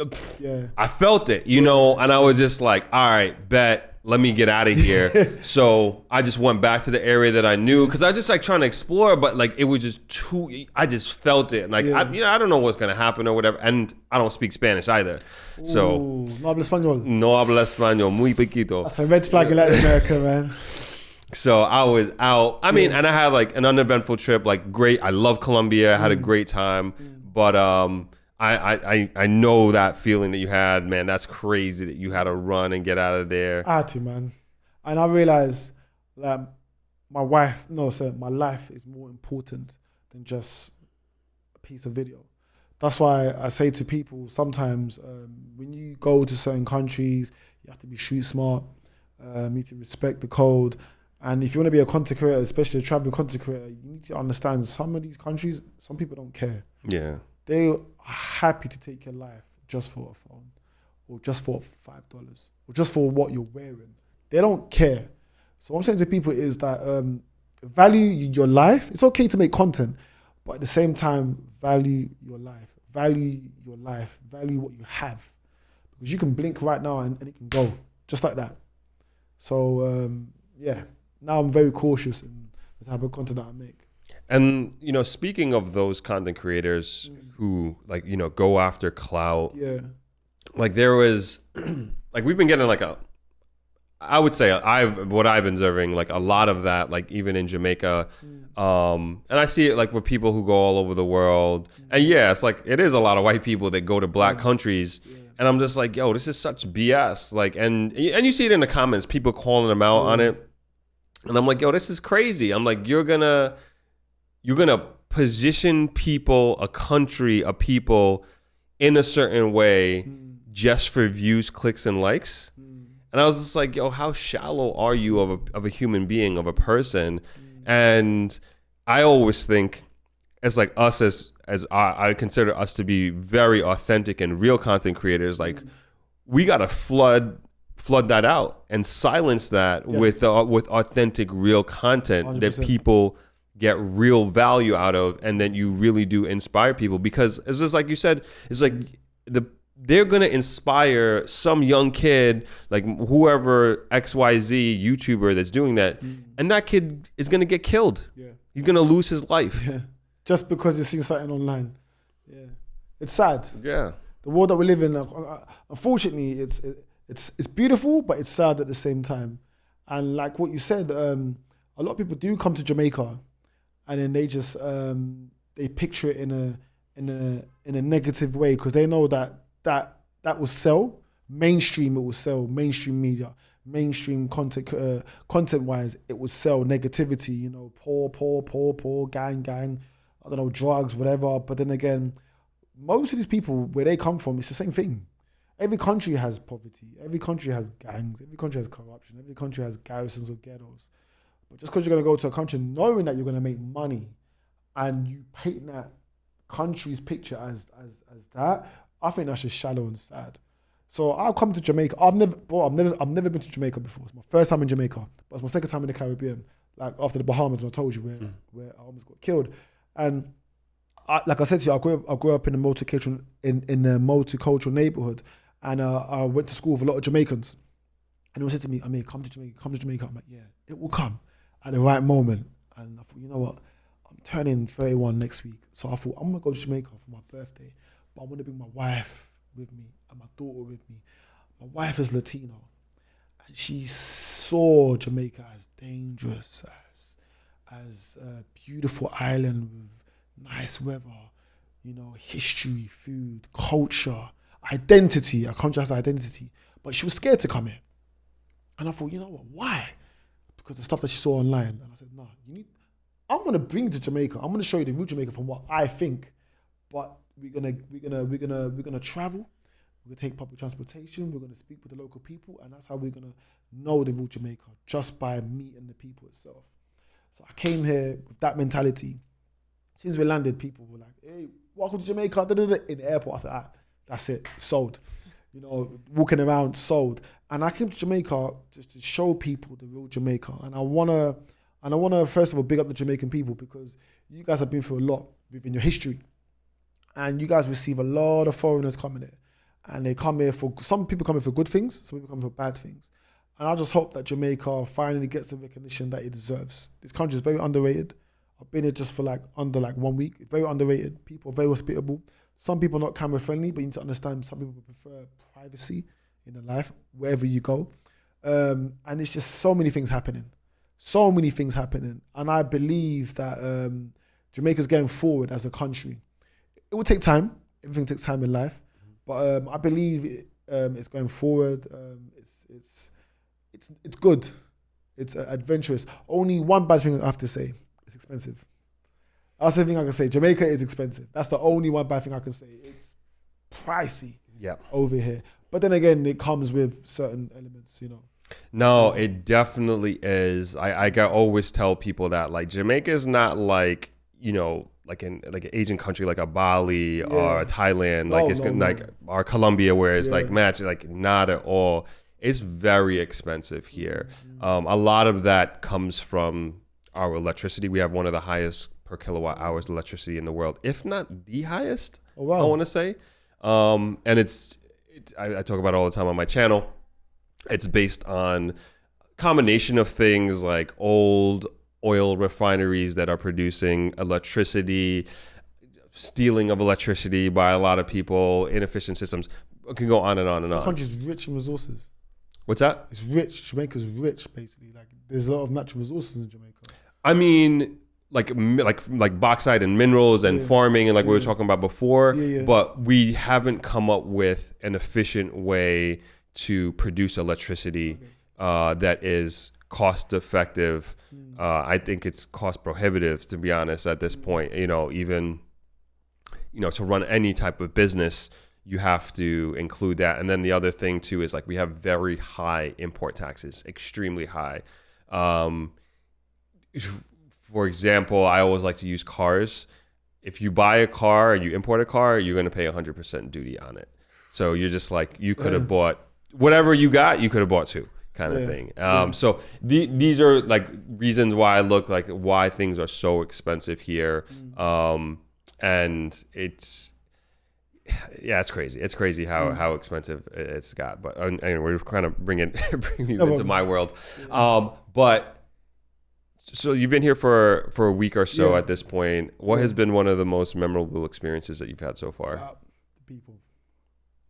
Yeah, I felt it, you know, and I was just like, all right, bet. Let me get out of here. So I just went back to the area that I knew, because I was just like trying to explore, but like it was just too. I just felt it, and like I don't know what's gonna happen or whatever, and I don't speak Spanish either. So no habla español. No habla español, muy poquito. That's a red flag in Latin America, man. So I was out. I mean, and I had like an uneventful trip. Like great. I love Colombia. I had a great time, but I know that feeling that you had, man. That's crazy that you had to run and get out of there. I had to, man. And I realized that my life is more important than just a piece of video. That's why I say to people sometimes, when you go to certain countries, you have to be street smart. You need to respect the code. And if you want to be a content creator, especially a travel content creator, you need to understand some of these countries, some people don't care. Yeah. They are happy to take your life just for a phone, or just for $5, or just for what you're wearing. They don't care. So what I'm saying to people is that value your life. It's okay to make content, but at the same time, value your life. Value your life. Value what you have. Because you can blink right now and it can go, just like that. So, now I'm very cautious in the type of content that I make. And, you know, speaking of those content creators who, like, you know, go after clout, like there was, like we've been getting like I would say what I've been observing, like a lot of that, like even in Jamaica, and I see it like with people who go all over the world, and it's like, it is a lot of white people that go to black countries, and I'm just like, yo, this is such BS, like, and you see it in the comments, people calling them out on it, and I'm like, yo, this is crazy. I'm like, you're gonna position people, a country, a people in a certain way just for views, clicks, and likes. And I was just like, yo, how shallow are you of a human being, of a person? And I always think, as like us, as I consider us to be very authentic and real content creators, like we gotta flood that out and silence that with authentic, real content 100%. That people get real value out of, and then you really do inspire people. Because it's just like you said, it's like they're gonna inspire some young kid, like whoever XYZ YouTuber that's doing that, and that kid is gonna get killed. He's gonna lose his life just because he's seen something online. It's sad. The world that we live in, unfortunately, it's beautiful, but it's sad at the same time. And like what you said, a lot of people do come to Jamaica, and then they just they picture it in a negative way, because they know that will sell. Mainstream, it will sell. Mainstream media, mainstream content wise, it will sell negativity. You know, poor, gang. I don't know, drugs, whatever. But then again, most of these people, where they come from, it's the same thing. Every country has poverty. Every country has gangs. Every country has corruption. Every country has garrisons or ghettos. But just because you're going to go to a country knowing that you're going to make money, and you paint that country's picture as that, I think that's just shallow and sad. So I'll come to Jamaica. I've never been to Jamaica before. It's my first time in Jamaica, but it's my second time in the Caribbean. Like after the Bahamas, when I told you where I almost got killed. And like I said to you, I grew up in a multicultural neighborhood, and I went to school with a lot of Jamaicans. And they said to me, "I mean, come to Jamaica." I'm like, yeah, it will come at the right moment. And I thought, you know what? I'm turning 31 next week, so I thought I'm gonna go to Jamaica for my birthday, but I want to bring my wife with me and my daughter with me. My wife is Latino, and she saw Jamaica as dangerous, as a beautiful island with nice weather, you know, history, food, culture, identity. A country has identity, but she was scared to come here. And I thought, you know what? Why? Because the stuff that she saw online. And I said, no, I'm going to bring you to Jamaica. I'm going to show you the real Jamaica from what I think. But we're gonna travel. We're gonna take public transportation. We're gonna speak with the local people, and that's how we're gonna know the real Jamaica, just by meeting the people itself. So I came here with that mentality. As soon as we landed, people were like, "Hey, welcome to Jamaica!" In the airport, I said, "That's it, sold." You know, walking around, sold. And I came to Jamaica just to show people the real Jamaica. And I wanna first of all big up the Jamaican people, because you guys have been through a lot within your history, and you guys receive a lot of foreigners coming here. And they come here some people come here for good things, some people come here for bad things. And I just hope that Jamaica finally gets the recognition that it deserves. This country is very underrated. I've been here just for under 1 week. It's very underrated. People are very hospitable. Some people are not camera friendly, but you need to understand some people prefer privacy in their life, wherever you go. And it's just so many things happening. So many things happening. And I believe that Jamaica's going forward as a country. It will take time. Everything takes time in life. But I believe it's going forward. It's good. It's adventurous. Only one bad thing I have to say: it's expensive. That's the thing I can say. Jamaica is expensive. That's the only one bad thing I can say. It's pricey over here. But then again, it comes with certain elements, you know. No, it definitely is. I always tell people that, like, Jamaica is not like, you know, like an Asian country like a Bali or a Thailand, like or Colombia, where it's like match, like not at all. It's very expensive here. A lot of that comes from our electricity. We have one of the highest per kilowatt hours electricity in the world, if not the highest. Oh, wow. I want to say, and I talk about it all the time on my channel. It's based on a combination of things like old oil refineries that are producing electricity, stealing of electricity by a lot of people, inefficient systems. It can go on and on and on. The country's rich in resources. What's that? It's rich. Jamaica's rich, basically. Like, there's a lot of natural resources in Jamaica. I mean, like bauxite and minerals and farming and we were talking about before, but we haven't come up with an efficient way to produce electricity that is cost effective. I think it's cost prohibitive, to be honest, at this point. You know, even, you know, to run any type of business, you have to include that. And then the other thing too is, like, we have very high import taxes, extremely high. For example, I always like to use cars. If you buy a car and you import a car, you're going to pay 100% duty on it. So you're just like, you could have bought whatever you got, you could have bought two, kind of thing. So these are like reasons why I look like why things are so expensive here. And it's crazy. It's crazy how expensive it's got. But anyway, we're kind of bringing you into my world. But so you've been here for a week or so at this point. What has been one of the most memorable experiences that you've had so far? The people.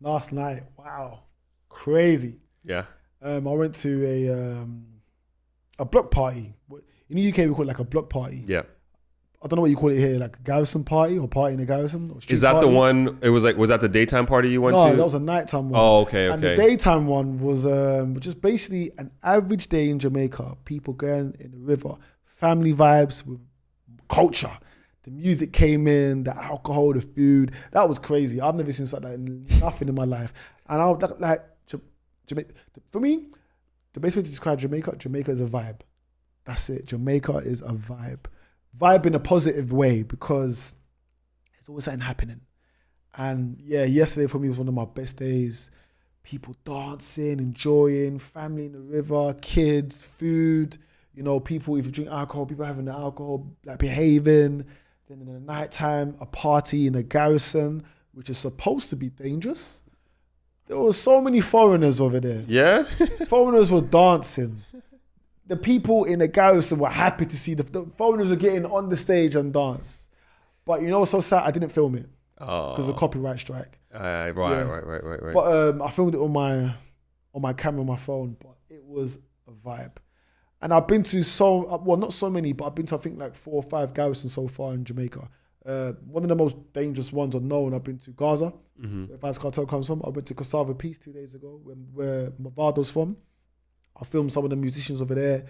Last night, wow, crazy. Yeah. I went to a block party. In the UK, we call it like a block party. Yeah. I don't know what you call it here, like a garrison party or party in a garrison. Or is that party. The one? It was like, was that the daytime party you went to? No, that was a nighttime one. Oh, okay. And the daytime one was just basically an average day in Jamaica. People going in the river, family vibes with culture. The music came in, the alcohol, the food. That was crazy. I've never seen something like that, nothing in my life. And I was like, Jamaica. For me, the best way to describe Jamaica is a vibe. That's it. Jamaica is a vibe. Vibe in a positive way, because there's always something happening. And yesterday for me was one of my best days. People dancing, enjoying, family in the river, kids, food. You know, people, if you drink alcohol, people having the alcohol, like behaving. Then in the nighttime, a party in a garrison, which is supposed to be dangerous. There were so many foreigners over there. Yeah? Foreigners were dancing. The people in the garrison were happy to see the foreigners were getting on the stage and dance. But you know what's so sad? I didn't film it because of copyright strike. Right. But I filmed it on my camera, on my phone. But it was a vibe. And I've been to not so many, but I've been to I think like 4 or 5 garrisons so far in Jamaica. One of the most dangerous ones unknown, I've been to Gaza, where Vibes Cartel comes from. I went to Cassava Peace 2 days ago, where Mavado's from. I filmed some of the musicians over there.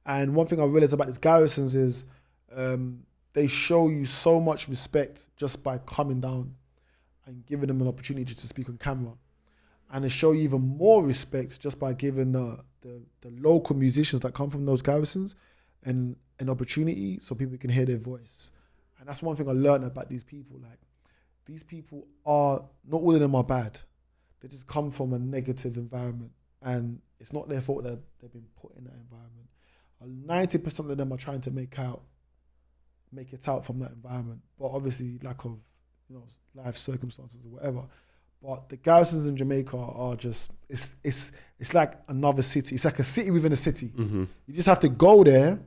And one thing I realized about these garrisons is they show you so much respect just by coming down. and giving them an opportunity to speak on camera. And to show you even more respect just by giving the local musicians that come from those garrisons an opportunity so people can hear their voice. And that's one thing I learned about these people. Like, these people are, not all of them are bad. They just come from a negative environment. And it's not their fault that they've been put in that environment. 90% of them are trying to make it out from that environment. But obviously lack of, life circumstances or whatever. But the garrisons in Jamaica are just, it's like another city. It's like a city within a city. Mm-hmm. You just have to go there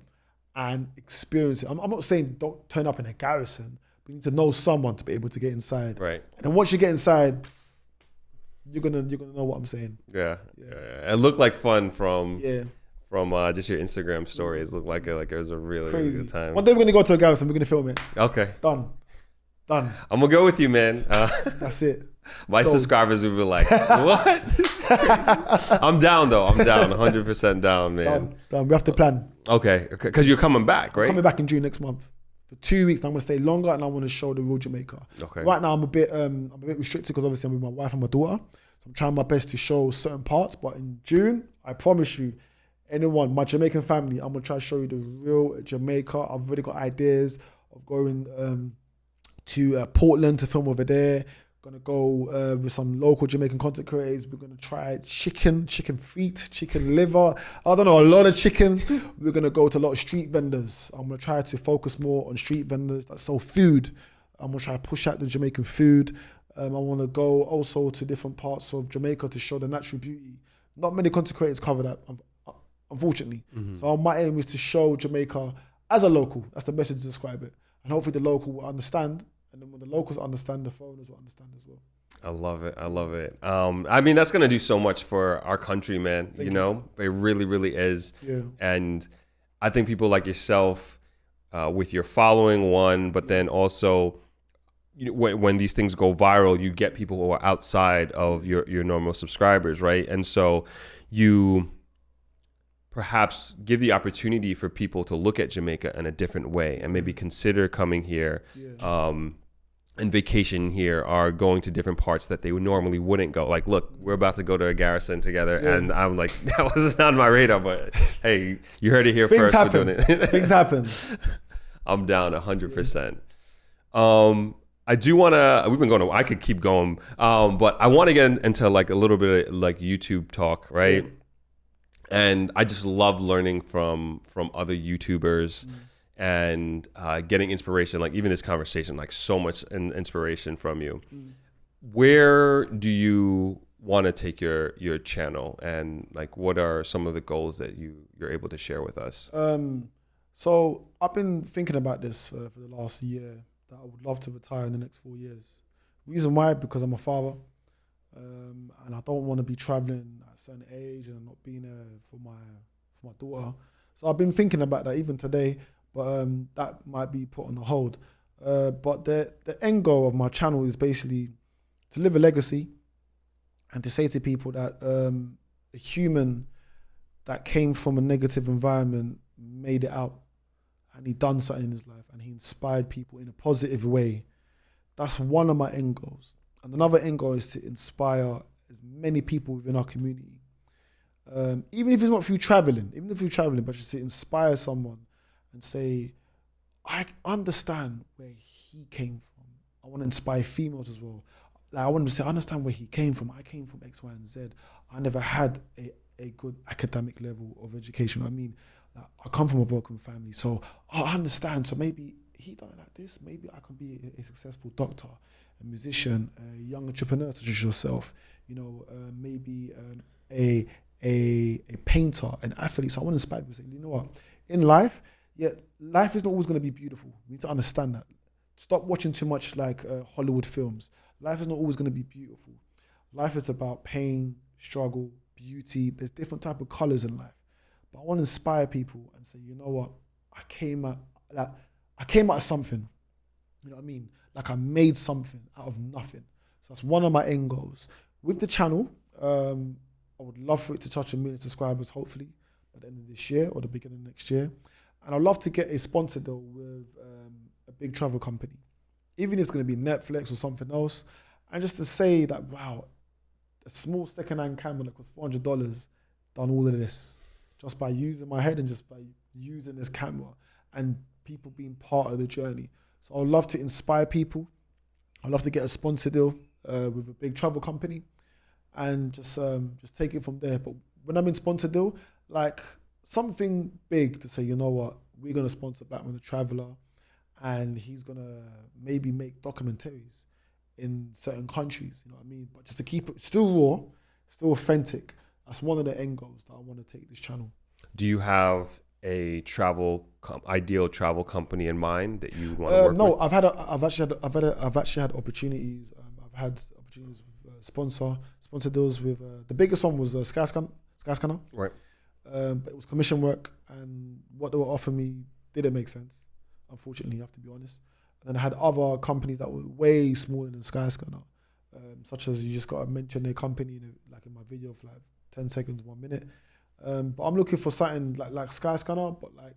and experience it. I'm not saying don't turn up in a garrison, but you need to know someone to be able to get inside. Right. And once you get inside, you're gonna know what I'm saying. Yeah. It looked like fun from just your Instagram stories. Looked like it was a really, really good time. One day we're gonna go to a garrison. We're gonna film it. Okay. Done. I'm gonna go with you, man. That's it. My subscribers will be like, what? I'm down though. I'm down. 100% down, man. Done. We have to plan. Okay. Because you're coming back, right? I'm coming back in June next month for 2 weeks. And I'm gonna stay longer and I want to show the real Jamaica. Okay. Right now I'm a bit restricted because obviously I'm with my wife and my daughter. So I'm trying my best to show certain parts. But in June, I promise you, anyone, my Jamaican family, I'm gonna try to show you the real Jamaica. I've already got ideas of going to Portland to film over there. Gonna go with some local Jamaican content creators. We're gonna try chicken feet, chicken liver. I don't know, a lot of chicken. We're gonna go to a lot of street vendors. I'm gonna try to focus more on street vendors that sell food. I'm gonna try to push out the Jamaican food. I want to go also to different parts of Jamaica to show the natural beauty. Not many content creators cover that, unfortunately. Mm-hmm. So my aim is to show Jamaica as a local. That's the best way to describe it. And hopefully the local will understand. And then when the locals understand, the foreigners will understand as well. I love it. I mean, that's going to do so much for our country, man. Thank you. It really, really is. Yeah. And I think people like yourself, with your following but then also when these things go viral, you get people who are outside of your normal subscribers, right? And so you perhaps give the opportunity for people to look at Jamaica in a different way and maybe consider coming here. Yeah. And vacation here are going to different parts that they normally wouldn't go. Like, look, we're about to go to a garrison together, and I'm like, that wasn't on my radar, but hey, you heard it here Things first. Happen. We're doing it. Things happen. I'm down 100%. I do want to, I could keep going, but I want to get into like a little bit of like YouTube talk, right? Yeah. And I just love learning from other YouTubers. And getting inspiration, like even this conversation, like so much inspiration from you. Where do you want to take your channel, and like what are some of the goals that you're able to share with us? So I've been thinking about this for the last year, that I would love to retire in the next 4 years. Reason why? Because I'm a father, and I don't want to be traveling at a certain age and not being there for my daughter. So I've been thinking about that even today. But that might be put on hold. But the end goal of my channel is basically to live a legacy and to say to people that a human that came from a negative environment made it out, and he done something in his life and he inspired people in a positive way. That's one of my end goals. And another end goal is to inspire as many people within our community. Even if it's not through traveling, but just to inspire someone and say, I understand where he came from. I want to inspire females as well. Like, I want to say, I understand where he came from. I came from X, Y, and Z. I never had a good academic level of education. I mean, like, I come from a broken family, so I understand. So maybe he done it like this. Maybe I can be a successful doctor, a musician, a young entrepreneur such as yourself. Maybe a painter, an athlete. So I want to inspire people to say, you know what, in life, life is not always going to be beautiful. We need to understand that. Stop watching too much like Hollywood films. Life is not always going to be beautiful. Life is about pain, struggle, beauty. There's different type of colors in life. But I want to inspire people and say, you know what? I came out of something. You know what I mean? Like I made something out of nothing. So that's one of my end goals. With the channel, I would love for it to touch 1 million subscribers, hopefully, by the end of this year or the beginning of next year. And I'd love to get a sponsor though with a big travel company. Even if it's going to be Netflix or something else. And just to say that, wow, a small second-hand camera that cost $400 done all of this just by using my head and just by using this camera and people being part of the journey. So I'd love to inspire people. I'd love to get a sponsor deal with a big travel company and just take it from there. But when I'm in sponsor deal, like something big to say, you know what, we're going to sponsor Blackman the Traveller and he's going to maybe make documentaries in certain countries, you know what I mean? But just to keep it still raw, still authentic, that's one of the end goals that I want to take this channel. Do you have a ideal travel company in mind that you want to work with? No, I've actually had opportunities. I've had opportunities with sponsor deals with the biggest one was Skyscanner. Right. But it was commission work, and what they were offering me didn't make sense. Unfortunately, I have to be honest. And then I had other companies that were way smaller than Skyscanner, such as you just got to mention their company like in my video for like 10 seconds, 1 minute. But I'm looking for something like Skyscanner, but like,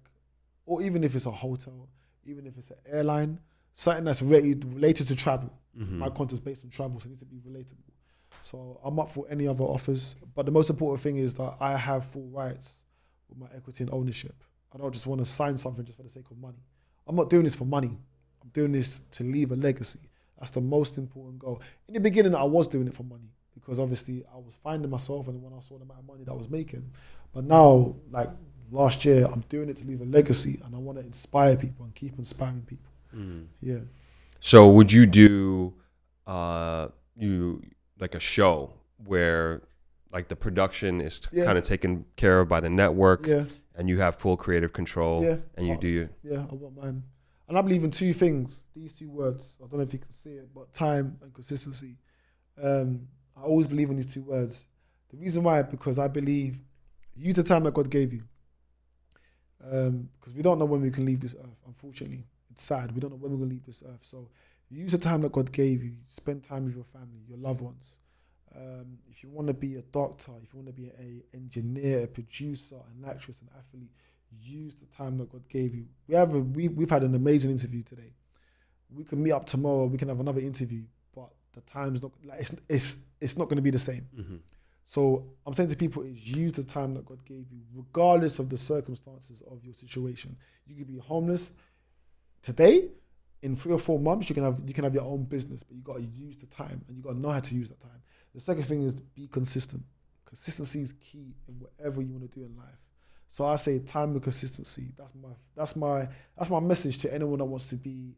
or even if it's a hotel, even if it's an airline, something that's related to travel. Mm-hmm. My content's based on travel, so it needs to be relatable. So I'm up for any other offers, but the most important thing is that I have full rights with my equity and ownership. I don't just want to sign something just for the sake of money. I'm not doing this for money. I'm doing this to leave a legacy. That's the most important goal. In the beginning, I was doing it for money because obviously I was finding myself, and when I saw the amount of money that I was making. But now, like last year, I'm doing it to leave a legacy, and I want to inspire people and keep inspiring people. Mm. Yeah. So would you do like a show where like the production is kind of taken care of by the network, and you have full creative control, and you do your... Yeah, I want mine. And I believe in two things, these two words. I don't know if you can see it, but time and consistency. I always believe in these two words. The reason why, because I believe, use the time that God gave you. Because we don't know when we can leave this earth, unfortunately. It's sad. We don't know when we're going to leave this earth. So use the time that God gave you. Spend time with your family, your loved ones. If you want to be a doctor, if you want to be an engineer, a producer, an actress, an athlete, use the time that God gave you. We've had an amazing interview today. We can meet up tomorrow. We can have another interview, but the time's not like it's not going to be the same. Mm-hmm. So I'm saying to people is use the time that God gave you, regardless of the circumstances of your situation. You could be homeless today. In 3 or 4 months, you can have your own business, but you got to use the time, and you got to know how to use that time. The second thing is be consistent. Consistency is key in whatever you want to do in life. So I say time and consistency. That's my message to anyone that wants to be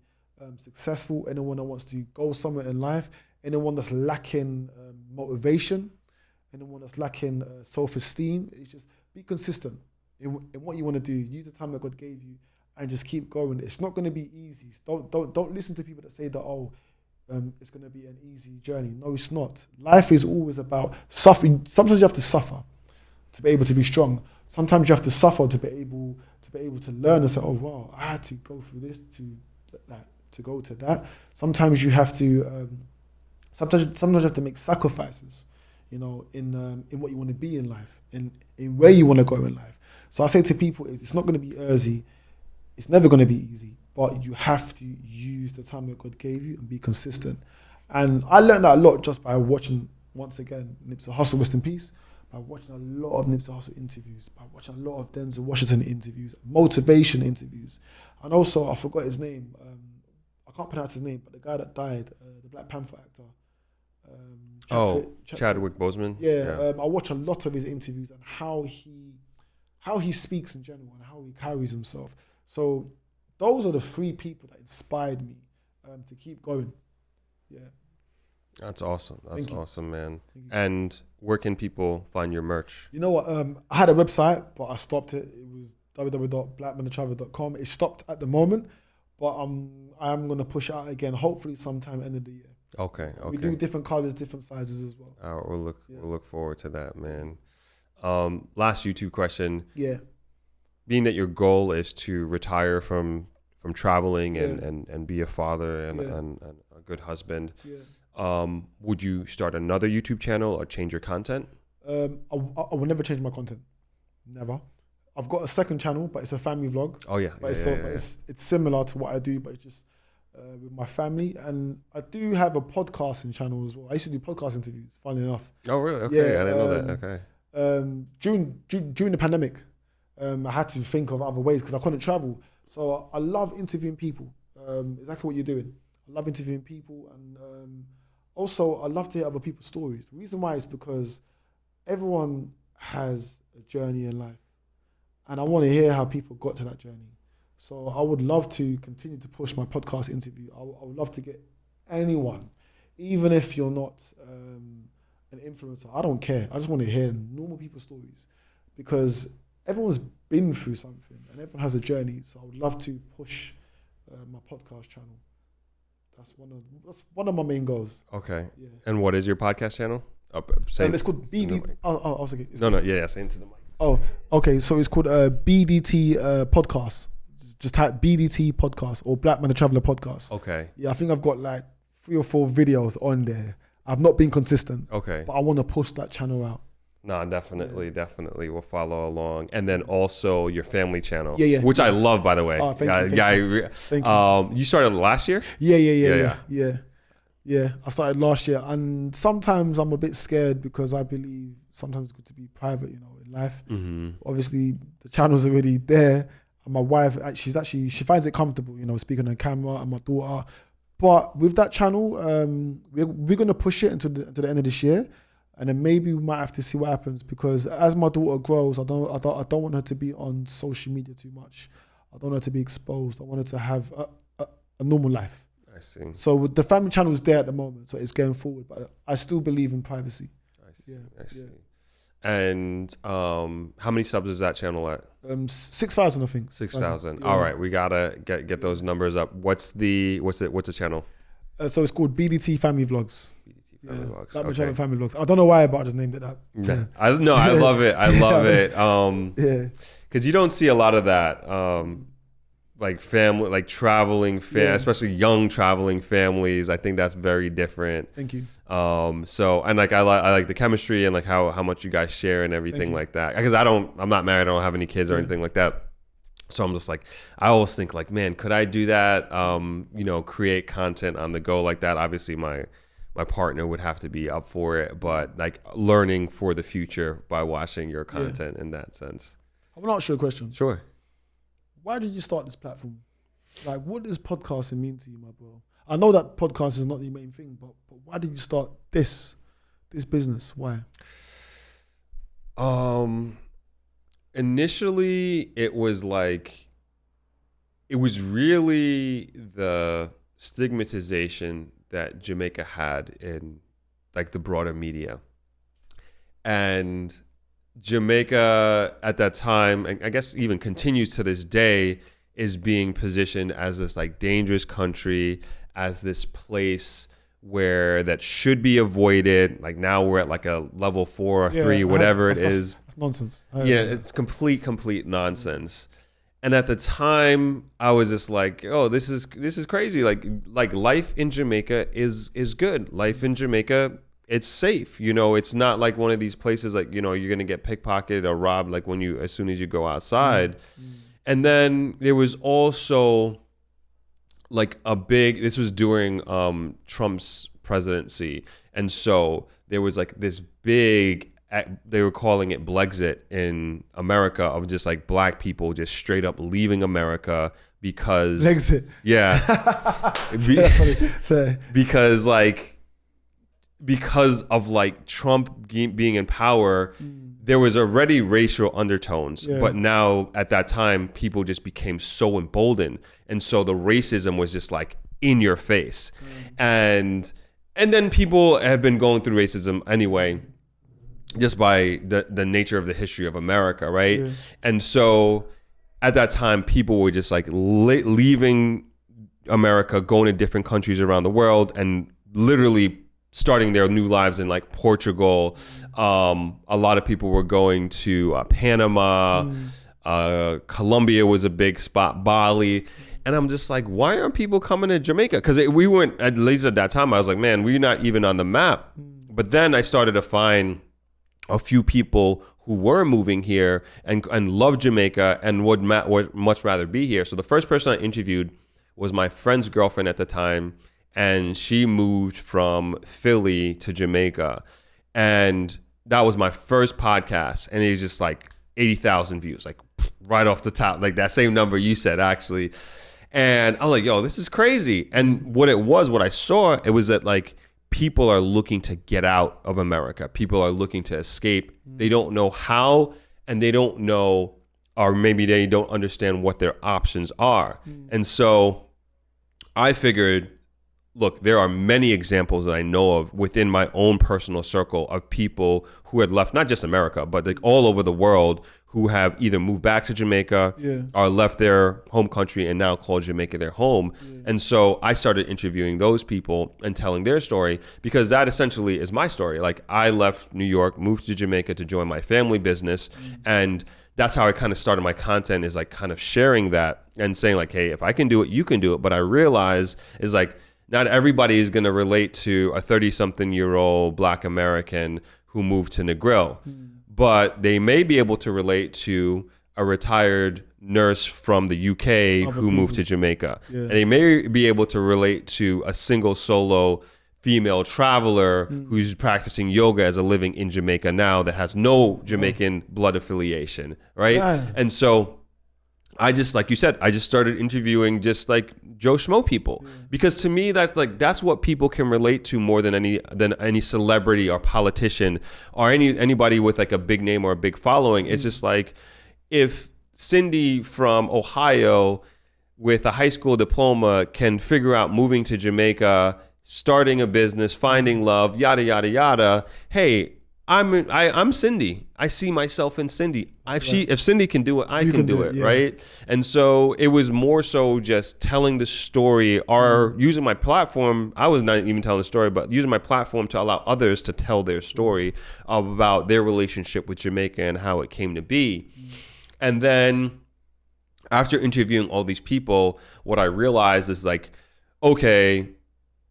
successful, anyone that wants to go somewhere in life, anyone that's lacking motivation, anyone that's lacking self-esteem. It's just be consistent in what you want to do. Use the time that God gave you, and just keep going. It's not going to be easy. Don't listen to people that say that it's going to be an easy journey. No, it's not. Life is always about suffering. Sometimes you have to suffer to be able to be strong. Sometimes you have to suffer to be able to learn and say, oh wow, I had to go through this to go to that. Sometimes you have to sometimes you have to make sacrifices, you know, in what you want to be in life, in where you want to go in life. So I say to people, it's not going to be easy. It's never going to be easy, but you have to use the time that God gave you and be consistent. And I learned that a lot just by watching, once again, Nipsey Hussle, rest in peace, by watching a lot of Nipsey Hussle interviews, by watching a lot of Denzel Washington interviews, motivation interviews. And also, I forgot his name. I can't pronounce his name, but the guy that died, the Black Panther actor. Chadwick Boseman? Yeah. I watch a lot of his interviews and how he speaks in general and how he carries himself. So those are the 3 people that inspired me to keep going. Yeah. That's awesome. That's awesome, man. And where can people find your merch? You know what? I had a website, but I stopped it. It was www.blackmanthetraveler.com. It stopped at the moment, but I am going to push it out again, hopefully sometime end of the year. Okay. We do different colors, different sizes as well. We'll look forward to that, man. Last YouTube question. Yeah. Being that your goal is to retire from traveling and be a father and a good husband, would you start another YouTube channel or change your content? I will never change my content. Never. I've got a second channel, but it's a family vlog. Oh yeah. But it's similar to what I do, but it's just with my family, and I do have a podcasting channel as well. I used to do podcast interviews, funnily enough. Oh, really? Okay, I didn't know that. Okay. During the pandemic, I had to think of other ways because I couldn't travel. So I love interviewing people. Exactly what you're doing. I love interviewing people, and also I love to hear other people's stories. The reason why is because everyone has a journey in life, and I want to hear how people got to that journey. So I would love to continue to push my podcast interview. I would love to get anyone, even if you're not an influencer. I don't care. I just want to hear normal people's stories, because everyone's been through something and everyone has a journey. So I would love to push my podcast channel. That's one of my main goals. Okay. Yeah. And what is your podcast channel? It's called BD. I was thinking. Yeah, say into the mic. Oh, okay. So it's called BDT Podcast. Just type BDT Podcast or Black Man the Traveller Podcast. Okay. Yeah, I think I've got like 3 or 4 videos on there. I've not been consistent. Okay. But I want to push that channel out. No, definitely. We'll follow along. And then also your family channel. Yeah. Which I love, by the way. Oh, thank you. Thank you. You started last year? Yeah. I started last year, and sometimes I'm a bit scared because I believe sometimes it's good to be private, in life. Mm-hmm. Obviously, the channel's already there, and my wife, she finds it comfortable, speaking on camera, and my daughter. But with that channel, we're gonna push it until the end of this year, and then maybe we might have to see what happens, because as my daughter grows, I don't want her to be on social media too much. I don't want her to be exposed. I want her to have a normal life. I see. So with the family channel is there at the moment, so it's going forward, but I still believe in privacy. I see. And how many subs is that channel at? 6,000, I think. 6,000. Yeah. All right, we gotta get those numbers up. What's the channel? So it's called BDT Family Vlogs. BDT Family Vlogs. That much Family Vlogs. I don't know why, but I just named it that. Yeah. I love it. I love it. Because you don't see a lot of that. Like family, like traveling, especially young traveling families. I think that's very different. Thank you. So, and like I like the chemistry and like how much you guys share and everything like that. Because I'm not married. I don't have any kids or anything like that. So I'm just like, I always think like, man, could I do that? Create content on the go like that. Obviously, my partner would have to be up for it, but like learning for the future by watching your content in that sense. I want to ask you a question. Sure. Why did you start this platform? Like, what does podcasting mean to you, my bro? I know that podcast is not the main thing, but why did you start this business? Why? Initially, it was really the stigmatization that Jamaica had in like the broader media. And Jamaica at that time, and I guess even continues to this day, is being positioned as this like dangerous country, as this place where that should be avoided. Like now we're at like a level 4 or 3, whatever it is. That's nonsense. It's complete nonsense. And at the time, I was just like, oh, this is crazy. Like life in Jamaica is good. Life in Jamaica, it's safe. It's not like one of these places like, you're going to get pickpocketed or robbed like as soon as you go outside. Mm-hmm. And then there was also like this was during Trump's presidency. And so there was like this big, they were calling it Blexit in America, of just like black people just straight up leaving America because Blexit. Yeah. Because of like Trump being in power, there was already racial undertones, but now at that time, people just became so emboldened. And so the racism was just like in your face. And then people have been going through racism anyway, just by the nature of the history of America, right? Yeah. And so at that time, people were just like leaving America, going to different countries around the world, and literally starting their new lives in like Portugal. A lot of people were going to Panama. Colombia was a big spot, Bali. And I'm just like, why aren't people coming to Jamaica? Because we weren't, at least at that time, I was like, man, we're not even on the map. But then I started to find a few people who were moving here and loved Jamaica and would much rather be here. So the first person I interviewed was my friend's girlfriend at the time, and she moved from Philly to Jamaica, and that was my first podcast, and it was just like 80,000 views, like right off the top, like that same number you said actually. And I'm like, yo, this is crazy. And what I saw, it was that like people are looking to get out of America. People are looking to escape. They don't know how, and they don't know, or maybe they don't understand what their options are. And so I figured, look, there are many examples that I know of within my own personal circle of people who had left not just America, but like all over the world, who have either moved back to Jamaica or left their home country and now call Jamaica their home. And so I started interviewing those people and telling their story, because that essentially is my story. Like, I left New York, moved to Jamaica to join my family business. And that's how I kind of started my content, is like kind of sharing that and saying like, hey, if I can do it, you can do it. But I realize is like, not everybody is going to relate to a 30-something-year-old Black American who moved to Negril. But they may be able to relate to a retired nurse from the UK who moved to Jamaica. And they may be able to relate to a single solo female traveler who's practicing yoga as a living in Jamaica now, that has no Jamaican blood affiliation, right? And so I just, like you said, I just started interviewing just like Joe Schmo people, because to me that's what people can relate to more than any celebrity or politician or anybody with like a big name or a big following. It's just like, if Cindy from Ohio with a high school diploma can figure out moving to Jamaica, starting a business, finding love, yada yada yada. Hey, I'm Cindy. I see myself in Cindy. If Cindy can do it, I can do it, right? And so it was more so just telling the story, or using my platform. I was not even telling the story, but using my platform to allow others to tell their story about their relationship with Jamaica and how it came to be. And then after interviewing all these people, what I realized is like, okay,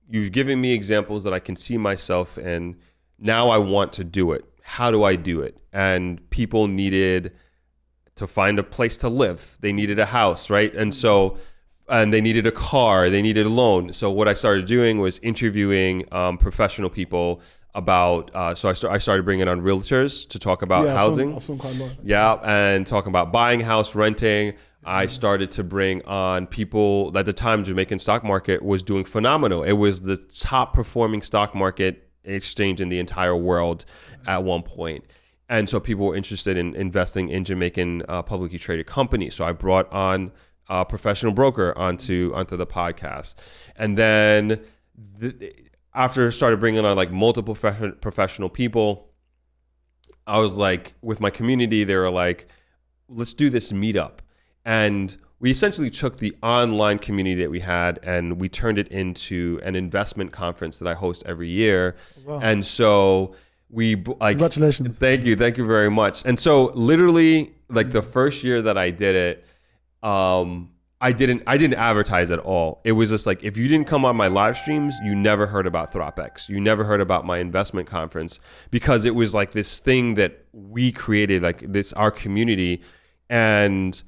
you've given me examples that I can see myself in. Now I want to do it. How do I do it? And people needed to find a place to live. They needed a house, right? And they needed a car. They needed a loan. So what I started doing was interviewing professional people about. So I started bringing on realtors to talk about housing. I've seen quite a lot. Yeah, and talking about buying house, renting. I started to bring on people. At the time, Jamaican stock market was doing phenomenal. It was the top performing stock market exchange in the entire world at one point. And so people were interested in investing in Jamaican publicly traded companies. So I brought on a professional broker onto the podcast. And then after I started bringing on like multiple professional people, I was like, with my community, they were like, let's do this meetup. And we essentially took the online community that we had and we turned it into an investment conference that I host every year. Wow. And so we like, congratulations. Thank you very much. And so literally like the first year that I did it, I didn't advertise at all. It was just like, if you didn't come on my live streams, you never heard about Thropx. You never heard about my investment conference, because it was like this thing that we created, like this, our community. And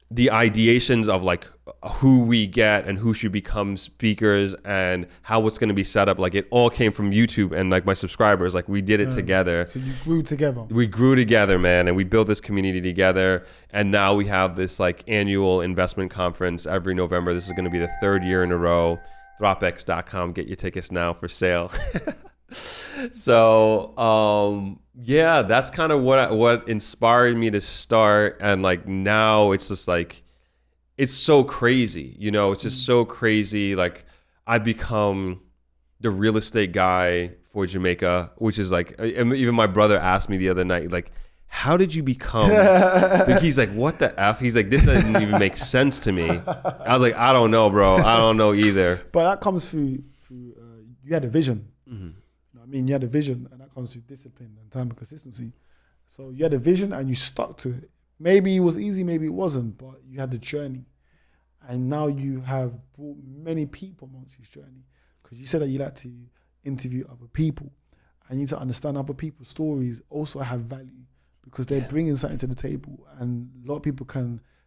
the ideations of like who we get and who should become speakers and how it's going to be set up, like it all came from YouTube and like my subscribers, like we did it together. So you grew together. We grew together, man, and we built this community together. And now we have this like annual investment conference every November. This is going to be the third year in a row. Thropx.com, get your tickets now for sale. So yeah, that's kind of what inspired me to start. And like now it's just like, it's so crazy, you know, it's just so crazy. Like I become the real estate guy for Jamaica, which is like, even my brother asked me the other night, like, how did you become? He's like, what the F? He's like, this doesn't even make sense to me. I was like, I don't know, bro. I don't know either. But that comes through you had a vision. I mean, you had a vision, and that comes with discipline and time and consistency. So you had a vision and you stuck to it. Maybe it was easy, maybe it wasn't, but you had the journey. And now you have brought many people amongst this journey, because you said that you like to interview other people. And you need to understand other people's stories also have value, because they're bringing something to the table. And a lot of people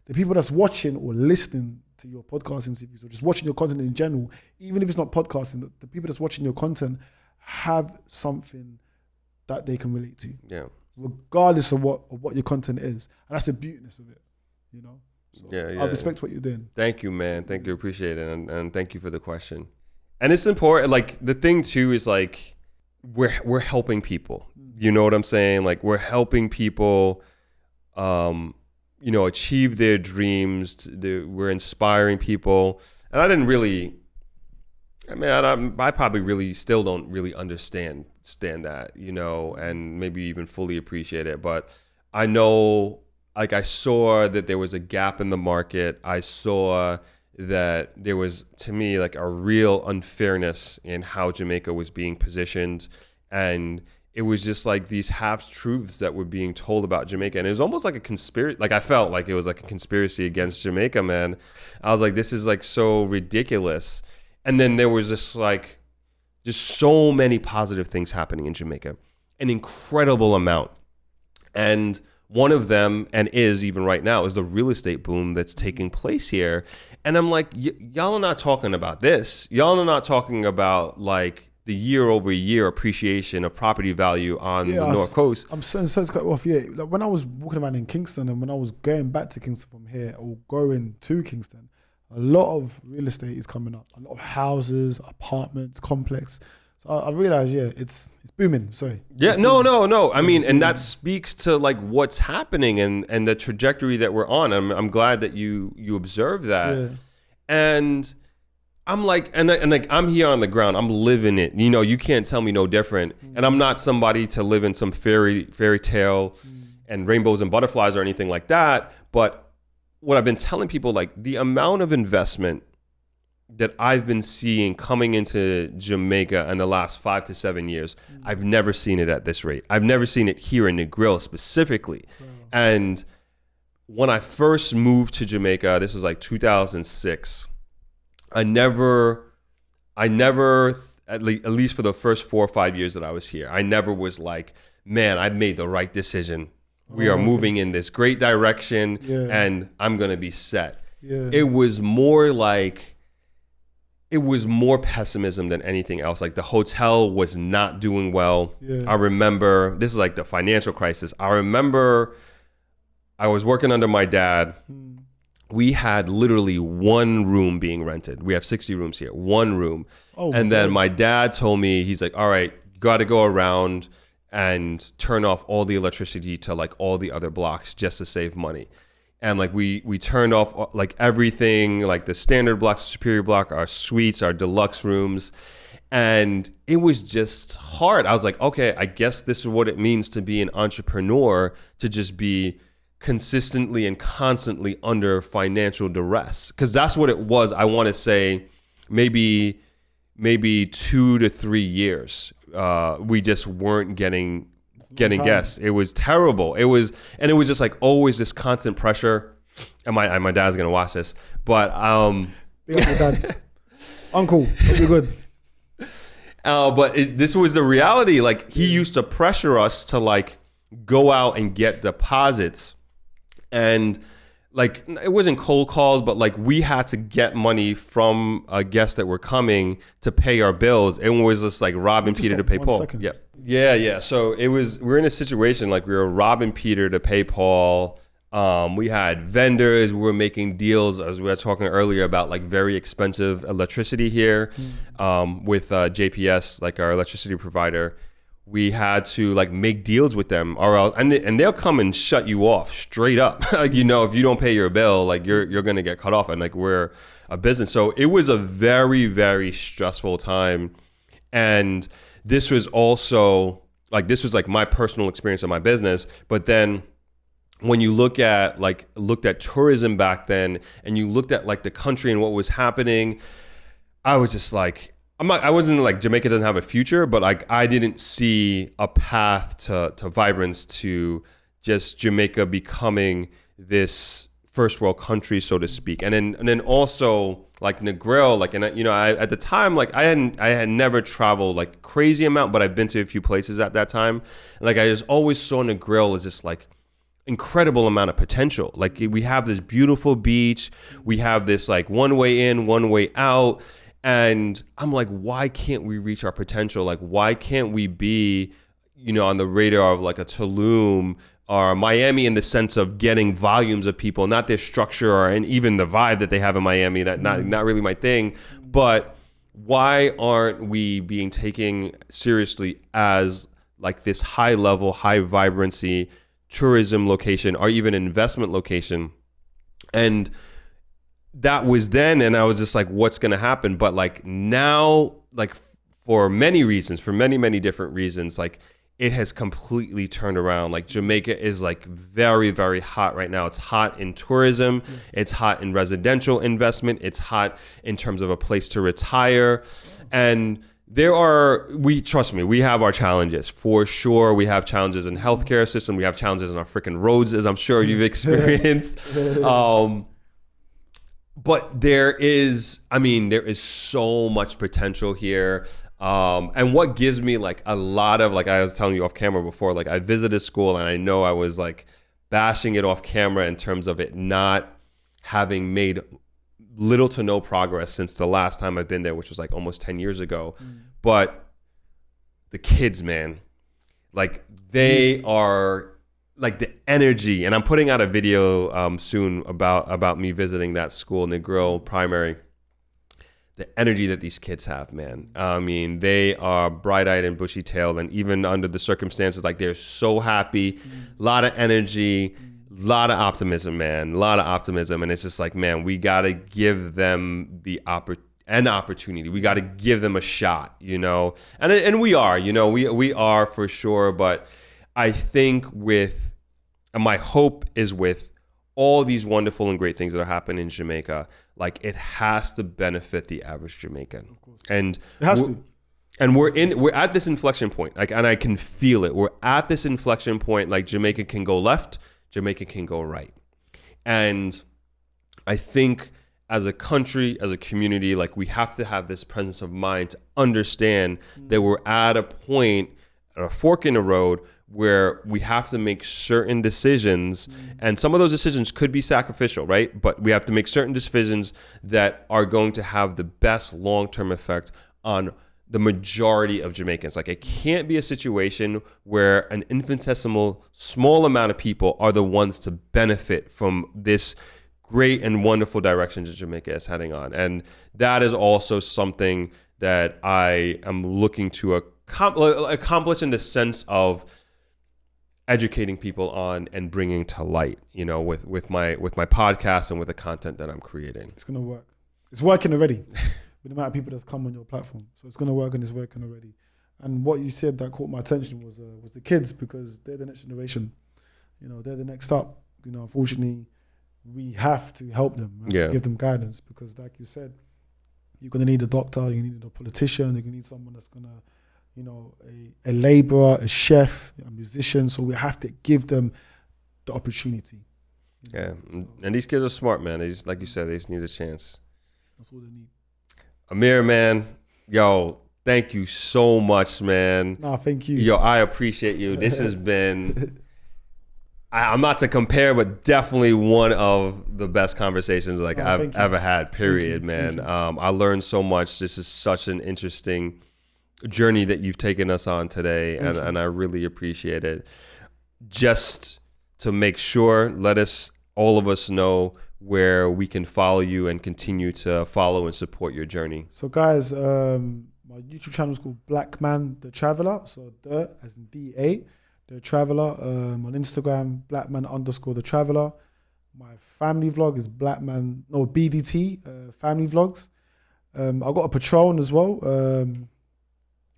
the people that's watching or listening to your podcasting interviews or just watching your content in general, even if it's not podcasting, the people that's watching your content have something that they can relate to. Yeah. Regardless of what your content is. And that's the beautiness of it, you know? So Yeah. I respect what you're doing. Thank you, man. Thank you. Appreciate it. And thank you for the question. And it's important. Like, the thing too is like, we're helping people. You know what I'm saying? Like, we're helping people, achieve their dreams. We're inspiring people. And I probably really still don't really understand that, and maybe even fully appreciate it. But I know, like, I saw that there was a gap in the market. I saw that there was, to me, like, a real unfairness in how Jamaica was being positioned. And it was just like these half-truths that were being told about Jamaica. And it was almost like a conspiracy. Like, I felt like it was like a conspiracy against Jamaica, man. I was like, this is like so ridiculous. And then there was just so many positive things happening in Jamaica, an incredible amount. And one of them, and is even right now, is the real estate boom that's taking place here. And I'm like, y'all are not talking about this. Y'all are not talking about like the year-over-year appreciation of property value on the North Coast. I'm so to cut off. Yeah, like when I was walking around in Kingston and when I was going back to Kingston from here or going to Kingston, a lot of real estate is coming up. A lot of houses, apartments, complex. So I realized, it's booming. Sorry. Yeah, no. I mean, and that speaks to like what's happening and the trajectory that we're on. I'm glad that you observe that. Yeah. And I'm like, and like, I'm here on the ground. I'm living it. You can't tell me no different. And I'm not somebody to live in some fairy tale and rainbows and butterflies or anything like that. But what I've been telling people, like, the amount of investment that I've been seeing coming into Jamaica in the last 5 to 7 years, I've never seen it at this rate. I've never seen it here in Negril specifically. And when I first moved to Jamaica, this was like 2006, I never, at least for the first 4 or 5 years that I was here, I never was like, man, I made the right decision. We are moving in this great direction and I'm going to be set. Yeah. It was more pessimism than anything else. Like, the hotel was not doing well. Yeah. I remember, this is like the financial crisis. I remember I was working under my dad. We had literally one room being rented. We have 60 rooms here, one room. And then my dad told me, he's like, all right, you got to go around and turn off all the electricity to like all the other blocks just to save money. And like we turned off like everything, like the standard blocks, superior block, our suites, our deluxe rooms. And it was just hard. I was like, okay, I guess this is what it means to be an entrepreneur, to just be consistently and constantly under financial duress. Because that's what it was. I want to say maybe 2 to 3 years. We just weren't getting guests. It was terrible. It was just like always this constant pressure. And my dad's gonna watch this, but big up your dad. Uncle, hope you're good. But this was the reality. Like, he used to pressure us to like go out and get deposits, and like, it wasn't cold calls, but like we had to get money from guests that were coming to pay our bills. It was just like robbing Peter to pay Paul. Yeah. So we're in a situation like we were robbing Peter to pay Paul. We had vendors. We were making deals, as we were talking earlier, about like very expensive electricity here with JPS, like our electricity provider. We had to like make deals with them, or else, and they'll come and shut you off straight up. Like, if you don't pay your bill, like you're gonna get cut off. And like, we're a business, so it was a very, very stressful time. And this was also like my personal experience of my business. But then when you looked at tourism back then, and you looked at like the country and what was happening, I was just like, I wasn't like Jamaica doesn't have a future, but like I didn't see a path to vibrance, to just Jamaica becoming this first world country, so to speak. And then also like Negril, like, and I at the time, like I had never traveled like crazy amount, but I've been to a few places at that time. And like I just always saw Negril as this like incredible amount of potential. Like we have this beautiful beach, we have this like one way in, one way out. And I'm like, why can't we reach our potential? Like, why can't we be, on the radar of like a Tulum or Miami in the sense of getting volumes of people, not their structure and even the vibe that they have in Miami, that not really my thing. But why aren't we being taken seriously as like this high level, high vibrancy tourism location or even investment location? And that was then, and I was just like, what's going to happen? But like now, like for many reasons, for many, many different reasons, like it has completely turned around. Like Jamaica is like very, very hot right now. It's hot in tourism. Yes. It's hot in residential investment. It's hot in terms of a place to retire. And trust me, we have our challenges for sure. We have challenges in healthcare system. We have challenges in our freaking roads, as I'm sure you've experienced. But there is so much potential here. And what gives me like a lot of, like I was telling you off camera before, like I visited school and I know I was like bashing it off camera in terms of it not having made little to no progress since the last time I've been there, which was like almost 10 years ago. But the kids, man, like they are like the energy, and I'm putting out a video soon about me visiting that school, Negril Primary. The energy that these kids have, man. I mean, they are bright-eyed and bushy-tailed, and even under the circumstances, like they're so happy, a lot of energy, a lot of optimism, man, a lot of optimism. And it's just like, man, we got to give them an opportunity. We got to give them a shot, and we are, we are for sure. But I think and my hope is with all these wonderful and great things that are happening in Jamaica, like it has to benefit the average Jamaican. Of course. And it has to. And we're at this inflection point, like, and I can feel it. We're at this inflection point, like Jamaica can go left, Jamaica can go right. And I think as a country, as a community, like we have to have this presence of mind to understand that we're at a point, at a fork in the road, where we have to make certain decisions, and some of those decisions could be sacrificial, right? But we have to make certain decisions that are going to have the best long-term effect on the majority of Jamaicans. Like it can't be a situation where an infinitesimal small amount of people are the ones to benefit from this great and wonderful direction that Jamaica is heading on. And that is also something that I am looking to accomplish in the sense of educating people on and bringing to light, with my podcast and with the content that I'm creating. It's gonna work. It's working already with the amount of people that's come on your platform. So it's gonna work, and it's working already. And what you said that caught my attention was the kids, because they're the next generation. They're the next up. Unfortunately, we have to help them. Give them guidance, because like you said, you're gonna need a doctor, you need a politician, you're gonna need someone that's gonna, a laborer, a chef, a musician. So we have to give them the opportunity. Yeah, and these kids are smart, man. They just, like you said, they just need a chance. That's all they need. Amir, man, yo, thank you so much, man. No, thank you. Yo, I appreciate you. This has been, I'm not to compare, but definitely one of the best conversations I've ever had, period, man. I learned so much. This is such an interesting journey that you've taken us on today, and I really appreciate it. Just to make sure, all of us know where we can follow you and continue to follow and support your journey. So guys, my YouTube channel is called Black Man the Traveler. So the as in DA, the Traveler. On Instagram, blackman_the Traveler. My family vlog is BDT family vlogs. I got a Patreon as well.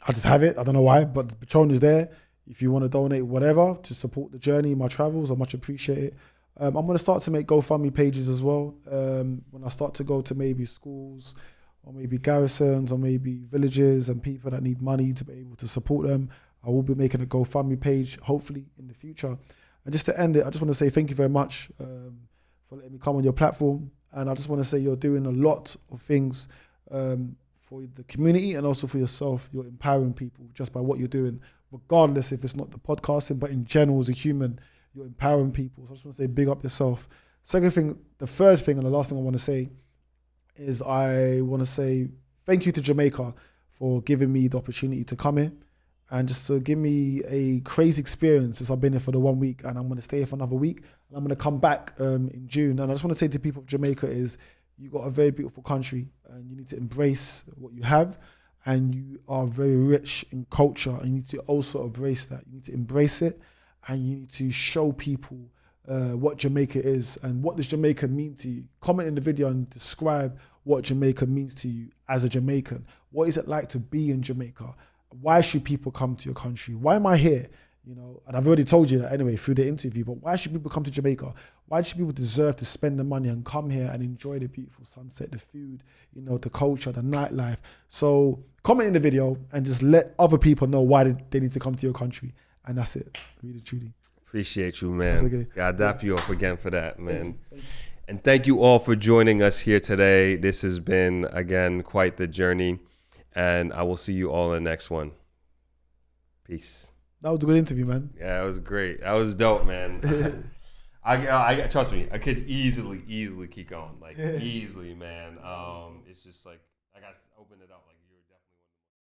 I just have it. I don't know why, but the Patreon is there. If you want to donate whatever to support the journey, my travels, I much appreciate it. I'm going to start to make GoFundMe pages as well. When I start to go to maybe schools or maybe garrisons or maybe villages and people that need money to be able to support them, I will be making a GoFundMe page, hopefully in the future. And just to end it, I just want to say thank you very much for letting me come on your platform. And I just want to say you're doing a lot of things for the community and also for yourself. You're empowering people just by what you're doing, regardless if it's not the podcasting, but in general as a human, You're empowering people. So I just want to say big up yourself. Second thing, the third thing and the last thing I want to say is I want to say thank you to Jamaica for giving me the opportunity to come here and just to give me a crazy experience since I've been here for the 1 week, and I'm going to stay here for another week, and I'm going to come back in June. And I just want to say to people of Jamaica is you got a very beautiful country and you need to embrace what you have, and you are very rich in culture and you need to also embrace that. You need to embrace it and you need to show people what Jamaica is and what does Jamaica mean to you. Comment in the video and describe what Jamaica means to you as a Jamaican. What is it like to be in Jamaica? Why should people come to your country? Why am I here? You know, and I've already told you that anyway through the interview, but why should people come to Jamaica? Why should people deserve to spend the money and come here and enjoy the beautiful sunset, the food, you know, the culture, the nightlife? So comment in the video and just let other people know why they need to come to your country. And that's it, really, truly. Appreciate you, man. Okay. God dap you up again for that, man. And thank you all for joining us here today. This has been, again, quite the journey. And I will see you all in the next one. Peace. That was a good interview, man. Yeah, it was great. That was dope, man. I trust me, I could easily keep going. Like, easily, man. It's just like, I got to open it up like